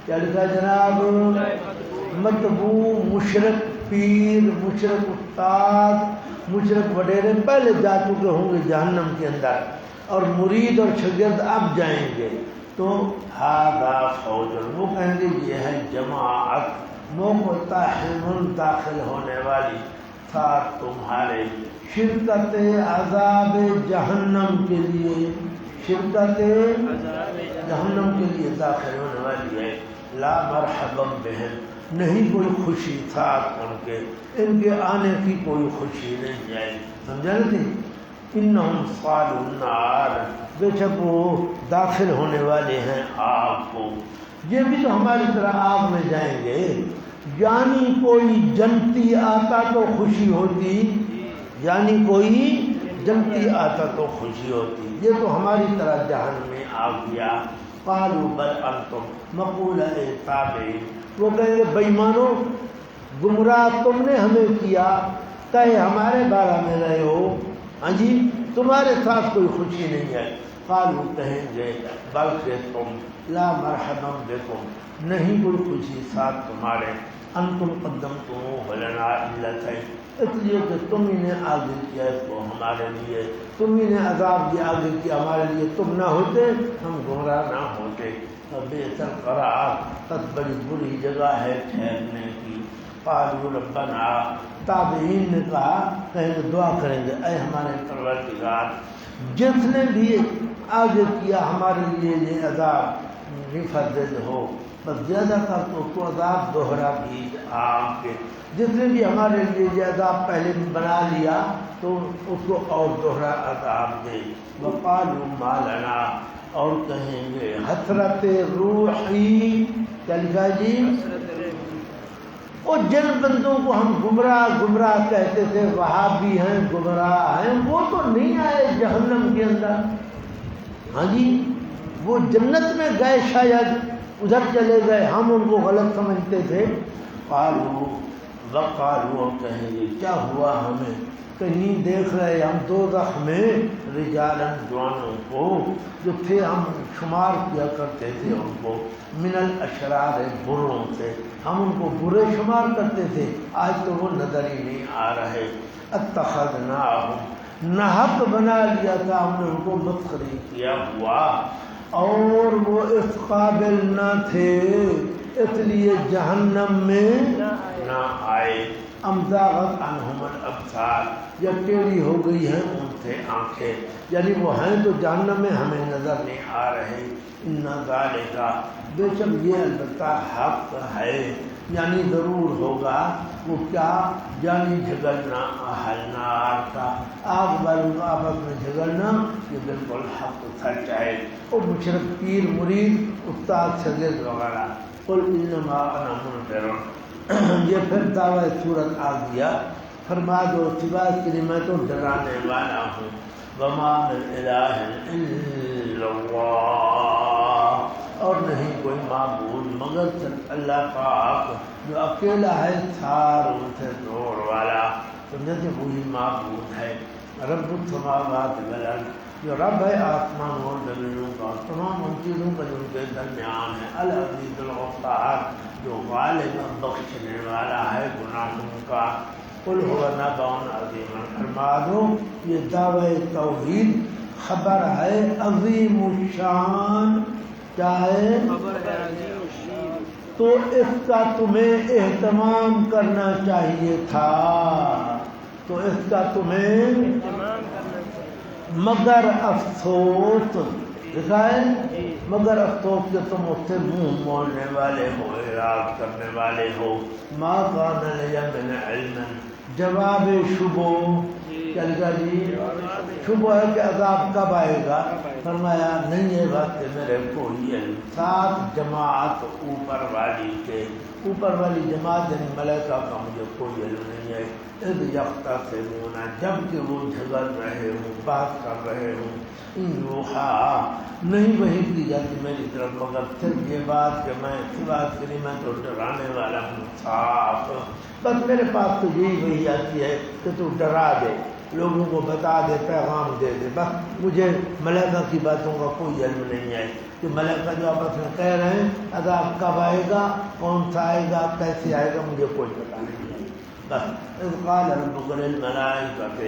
کیا لکھا جناب؟ متبوع، مشرک پیر، مشرک استاد، مشرک وڈیرے پہلے جا چکے ہوں گے جہنم کے اندر، اور مرید اور شاگرد اب جائیں گے. تو ھذا فوج، وہ کہیں گے یہ ہے جماعت، مقتحم، داخل ہونے والی، ساتھ تمہارے، شرکت عذاب جہنم کے لیے، شرکت جہنم کے لیے داخل ہونے والی ہے. لا مرحبا بہم، نہیں کوئی خوشی ساتھ ان کے آنے کی کوئی خوشی نہیں ہے. سمجھا نہیں؟ انہم صالوا النار، بے شک وہ داخل ہونے والے ہیں آگ کو. یہ بھی تو ہماری طرح آگ میں جائیں گے. یعنی کوئی جنتی آتا تو خوشی ہوتی، یعنی کوئی جنتی آتا تو خوشی ہوتی. یہ تو ہماری طرح جہنم میں آ گیا. قالوا بل انتم، مقولہ تابعین، وہ کہیں گے بے ایمانو، گمراہ تم نے ہمیں کیا، کہے ہمارے بارے میں رہے ہو، ہاں جی تمہارے ساتھ کوئی خوشی نہیں ہے. قالوا، کہیں گے بلکہ تم، لا مرحبا بکم، نہیں کوئی خوشی ساتھ تمہارے. انتم قدمتموہ لنا الا خیر، اس لیے کہ تم ہی نے آگے کیا اس کو ہمارے لیے، تم ہی نے عذاب دیا آگے کیا ہمارے لیے. تم نہ ہوتے ہم گمراہ نہ ہوتے. بئس القرار، بس بڑی بری جگہ ہے ٹھہرنے کی. قالوا ربنا، تابعین نے کہا، کہیں گے دعا کریں گے، اے ہمارے پروردگار، جس نے بھی آگے کیا ہمارے لیے یہ عذاب، حفاظت ہو، بس زیادہ کر تو اس کو عذاب دوہرا بھی آگ کے، جس نے بھی ہمارے لیے یہ عذاب پہلے بنا لیا تو اس کو اور دوہرا عذاب دے۔ وقالوا ما لنا، اور کہیں گے حسرت روحی، کیا لکھا ہے جی؟ اور جن بندوں کو ہم گمراہ کہتے تھے، وہابی ہیں، گمراہ ہیں، وہ تو نہیں آئے جہنم کے اندر، ہاں جی وہ جنت میں گئے، شاید ادھر چلے گئے، ہم ان کو غلط سمجھتے تھے۔ قالوا وقالوا، اور کہیں گے کیا ہوا ہمیں، کہیں دیکھ رہے ہم دوزخ میں رجالن، جوانوں کو جو تھے ہم شمار کیا کرتے تھے ان کو، من الاشرار، بروں سے، ہم ان کو برے شمار کرتے تھے، آج تو وہ نظر ہی نہیں آ رہے۔ اتخذناہم، نحق بنا لیا تھا ہم نے ان کو، مسخری کیا ہوا، اور وہ اس قابل نہ تھے، اس لیے جہنم میں نہ آئے۔ ام زاغت عنہم الابصار، یا ٹیڑھی ہو گئی ہیں ان سے آنکھیں، یعنی وہ ہیں تو جہنم میں، ہمیں نظر نہیں آ رہے۔ ان ذالک، بے شک یہ البتہ حق ہے، یعنی ضرور ہوگا، وہ کیا، یعنی جھگڑنا اہل نار کا، آگ والوں کا آپس میں جھگڑنا، یہ بالکل حق سچ ہے۔ اور مشرک، پیر، مرید، استاد، شاگرد وغیرہ، قل انما انا منذر، یہ پھر دعویٰ صورت آ گیا، فرما دو سوائے اس کے میں تو ڈرانے والا ہوں۔ وما من الہ الا اللہ، اور نہیں کوئی معبود مگر اللہ پاک، جو اکیلا ہے، ساروں سے زور والا، سمجھتے وہی معبود ہے۔ رب السماوات والارض، جو رب ہے آسمان اور زمینوں کا، تمام ان چیزوں کا جو ان کے درمیان ہے۔ العزیز الغفار، جو غالب بخشنے والا ہے گناہوں کا۔ قل هو نبأ عظیم، فرما دو یہ دعوی توحید خبر ہے عظیم الشان، کیا ہے؟ تو اس کا تمہیں اہتمام کرنا چاہیے تھا، تو اس کا تمہیں مگر افسوس، لکھا ہے مگر افسوس کہ تم اس سے منہ موڑنے والے ہو، اعراض کرنے والے ہو۔ ما کان لی من علم، جواب شبو، کیا لکھا جی؟ شبو ہے کہ عذاب کب آئے گا، فرمایا نہیں ہے بات کہ میرے کوئی علم، ساتھ جماعت اوپر والی کے، اوپر والی جماعت یعنی ملائکہ کا مجھے کوئی علم نہیں ہے۔ اذ یختصمون، جب کہ وہ جھگڑ رہے ہوں، بات کر رہے ہوں، ان یوحا، نہیں وحی کی جاتی میری طرف مگر صرف یہ بات کہ میں سوات کے لیے میں تو ڈرانے والا ہوں صاف، بس میرے پاس تو یہی وحی آتی ہے کہ تو ڈرا دے، لوگوں کو بتا دے، پیغام دے دے، بس مجھے ملائکہ کی باتوں کا کوئی علم نہیں ہے کہ ملائکہ جو آپس میں کہہ رہے ہیں عذاب کب آئے گا، کون سا آئے گا، کیسے آئے گا، مجھے کوئی پتہ نہیں ہے۔ بس اذ قال ربک للملائکۃ،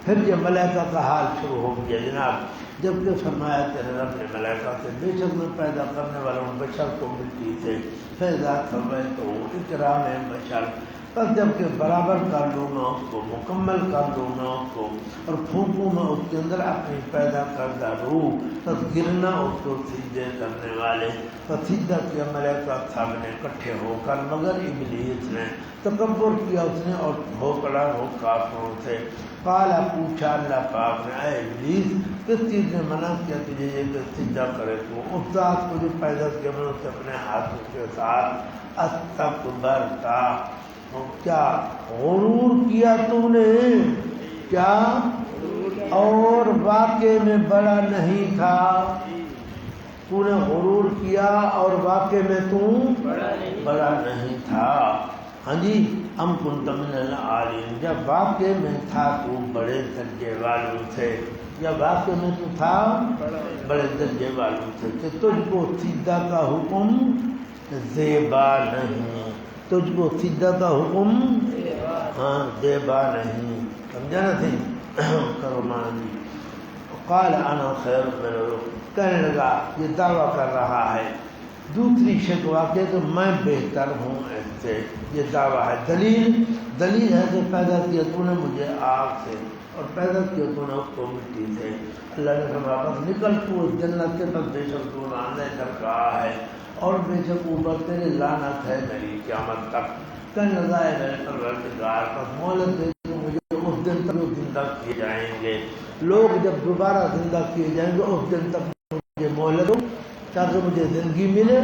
پھر یہ ملائکہ کا حال شروع ہو گیا جناب، جبکہ فرمایا تیرے رب نے ملائکہ سے بے شک میں پیدا کرنے والا ہوں بشر کو مٹی سے، فیضا سویتہ اکرام بشر، بس جب کہ برابر کر لوں میں اس کو، مکمل کر دوں میں اس کو، اور پھونکوں میں اس کے اندر اپنی پیدا کردہ روح، بس گرنا اس کو سجدے کرنے والے، بس سجدہ کیا ملائکہ سب نے اکٹھے ہو کر، مگر ابلیس نے تکبر کیا، اس نے اور بھوکڑا ہو کافروں سے۔ قالا، پوچھا اللہ پاک نے، اے ابلیس کس چیز نے منع کیا تجھے یہ کہ سجدہ کرے تو اس ذات کو جو پیدا کیا میں نے اسے اپنے ہاتھوں کے ساتھ، استکبرتا، کیا غرور کیا تو نے، کیا اور واقع میں بڑا نہیں تھا، تو نے غرور کیا اور واقع میں تو بڑا نہیں تھا، ہاں جی۔ ام کنت من العالین، جب واقع میں تھا تو بڑے درجے والوں سے، یا واقع میں تو تھا بڑے درجے والوں سے، کہ تجھ کو سجدہ کا حکم زیبا نہیں، تجھ کو سجدہ کا حکم ہاں زیبا نہیں، سمجھا نا تھی، کرو مانا جی۔ قال انا خیر منہ، کہنے لگا یہ دعویٰ کر رہا ہے دوسری شکوا کہ تو میں بہتر ہوں اس سے، یہ دعویٰ ہے، دلیل ہے کہ پیدا کیا تو نے مجھے آگ سے اور پیدا کیا تو نے اس کو مٹی سے۔ اللہ نے فرمایا بس نکل تو اس جنت سے، بس بے شک تو آنے کر کہا ہے اور بے شک اوپر تیرے لعنت ہے میری قیامت تک۔ کہ نظائر ہے پروردگار پر مہلت دے دو مجھے اس دن تک جو زندہ کیے جائیں گے، لوگ جب دوبارہ زندہ کیے جائیں گے اس دن تک مجھے مہلت دو تاکہ مجھے زندگی ملے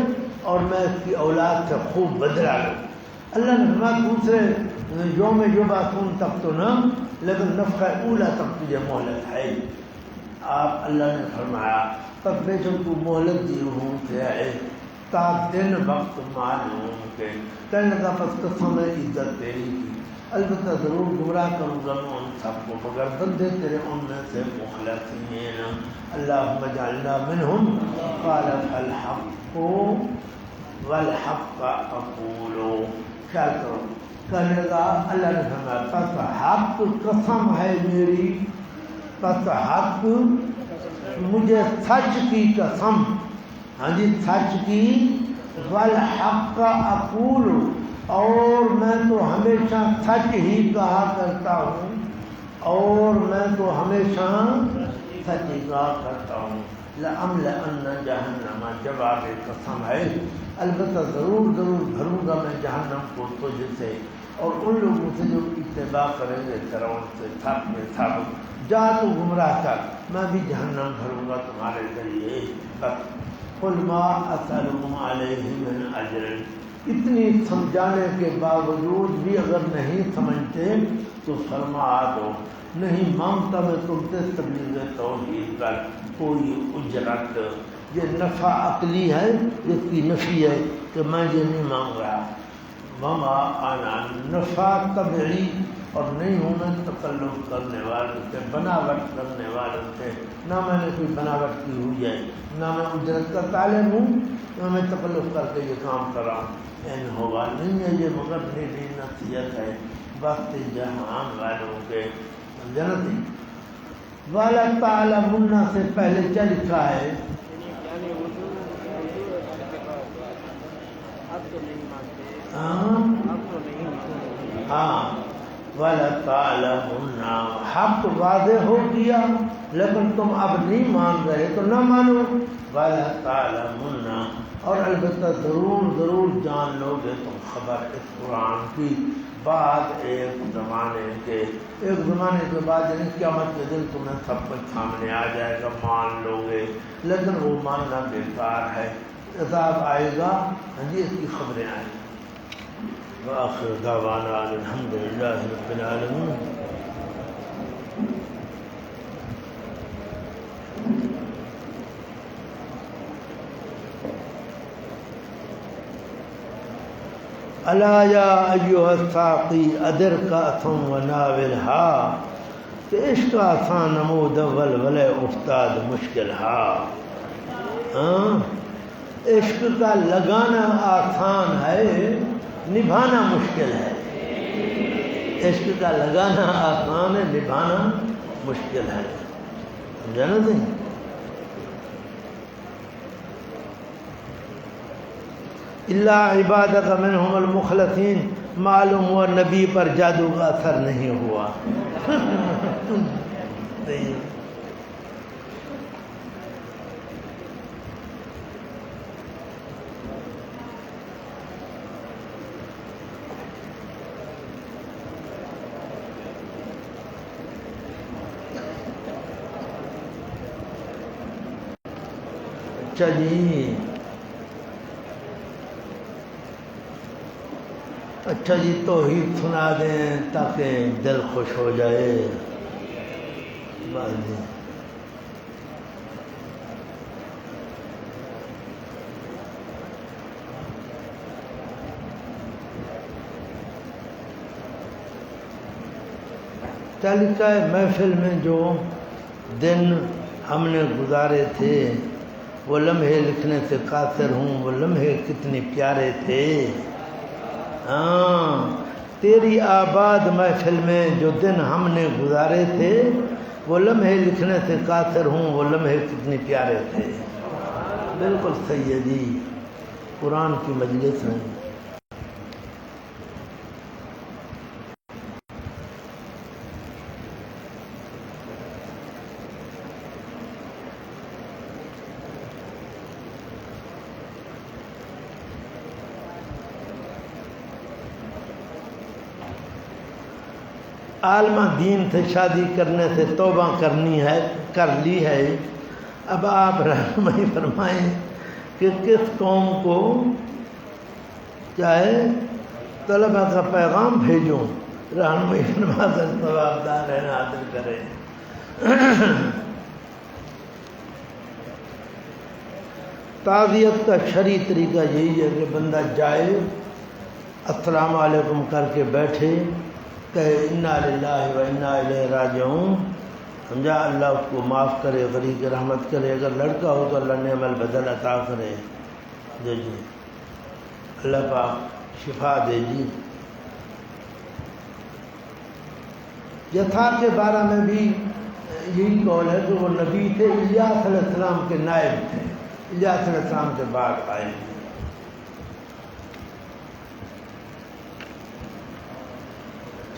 اور میں اس کی اولاد سے خوب بدلا لوں۔ اللہ نے فرمایا دوسرے یوم یبعثون تک تو نہ، لیکن نفخہ اولا تک تجھے مہلت ہے۔ آپ اللہ نے فرمایا تب بے شک تو مہلت دی ہوں کہ ہے تا دن وقت معلوم کے کہنے کا پس قسم ہے عزت تیری کی، البتہ ضرور گمراہ کروں گا میں ان سب کو مگر بندے تیرے ان میں سے مخلصین۔ اللہم اجعلنا منہم قال فالحق والحق اقول۔ خیال کرو کہنے کا اللہ نے فرمایا پس حق قسم ہے میری، پس حق مجھے سچ کی قسم، ہاں جی سچ کی، والحق اقول اور میں تو ہمیشہ سچ ہی کہا کرتا ہوں، اور میں تو ہمیشہ سچ ہی کہا کرتا ہوں۔ لَأَمْلَأَنَّ جَهَنَّمَ جواب قسم ہے، البتہ ضرور بھروں گا میں جہنم کو تجھ سے اور ان لوگوں سے جو اتباع کریں گے فرعون سے سب میں سب۔ جا تو گمراہ کر، میں بھی جہنم بھروں گا تمہارے ذریعے۔ بس قُلْ مَا أَسْأَلُكُمْ عَلَيْهِ مِنْ أَجْرٍ، اتنی سمجھانے کے باوجود بھی اگر نہیں سمجھتے تو فرما دو نہیں مانگتا میں تم سے تبلیغ توحید پر کوئی اجرت۔ یہ نفع عقلی ہے، اس کی نفی ہے کہ میں یہ نہیں مانگ رہا۔ وما انا نفع طبعی، اور نہیں ہوں میں تکلف کرنے والوں سے، بناوٹ کرنے والوں سے، نہ میں نے کوئی بناوٹ کی ہوئی ہے، نہ میں اجرت کا طالب ہوں، نہ میں تکلف کر کے یہ کام کر رہا ہوں۔ ان ہوگا نہیں ہے یہ مگر میری نصیحت ہے وقت جہان والوں کے جنتی۔ والا تعلمن سے پہلے کیا لکھا ہے؟ ہاں والا تعلمن، حق واضح ہو گیا لیکن تم اب نہیں مان رہے تو نہ مانو۔ والا تعلمن، اور البتہ ضرور جان لو گے تم خبر اس قرآن کی بعد ایک زمانے کے بعد، یعنی قیامت کے دن تمہیں سب کچھ سامنے آ جائے گا، مان لو گے، لیکن وہ ماننا بیکار ہے، عذاب آئے گا، ہاں جی اس کی خبریں آئیں گی۔ وآخر دعوانا الحمد للہ رب العالمین۔ الا یا ایھا الساقی ادرکاتم وناولھا، کہ عشق آسان نمود ولولے استاد مشکل ہا۔ عشق کا لگانا آسان ہے، نبھانا مشکل ہے۔ عشق کا لگانا آسان ہے، نبھانا مشکل ہے، سمجھا نا نہیں؟ اللہ عبادک منہم المخلصین، معلوم ہوا نبی پر جادو کا اثر نہیں ہوا۔ اچھا جی توحید سنا دیں تاکہ دل خوش ہو جائے۔ بس جی کیا لکھا ہے؟ محفل میں جو دن ہم نے گزارے تھے وہ لمحے لکھنے سے قاصر ہوں، وہ لمحے کتنے پیارے تھے۔ ہاں تیری آباد محفل میں جو دن ہم نے گزارے تھے وہ لمحے لکھنے سے قاصر ہوں، وہ لمحے کتنے پیارے تھے۔ بالکل صحیح ہے جی، قرآن کی مجلس میں عالمہ دین سے شادی کرنے سے توبہ کر لی ہے، اب آپ رہنمائی فرمائیں کہ کس قوم کو چاہے طلبہ کا پیغام بھیجوں، رہنمائی فرما کر ثوابدار ہے حاصل کرے۔ تعزیت کا شرعی طریقہ یہی ہے کہ بندہ جائے، السلام علیکم کر کے بیٹھے، کہے انا للہ و انا الیہ راجعون، سمجھا، اللہ اس کو معاف کرے، غریق رحمت کرے، اگر لڑکا ہو تو اللہ نعم البدل عطا کرے، جی اللہ پاک شفا دے جی۔ یتھا کے بارے میں بھی یہی قول ہے کہ وہ نبی تھے، الیاس علیہ السلام کے نائب تھے، الیاس علیہ السلام کے بعد آئے۔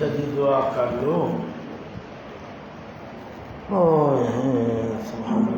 جدی دعا کر لو، سبحان اللہ۔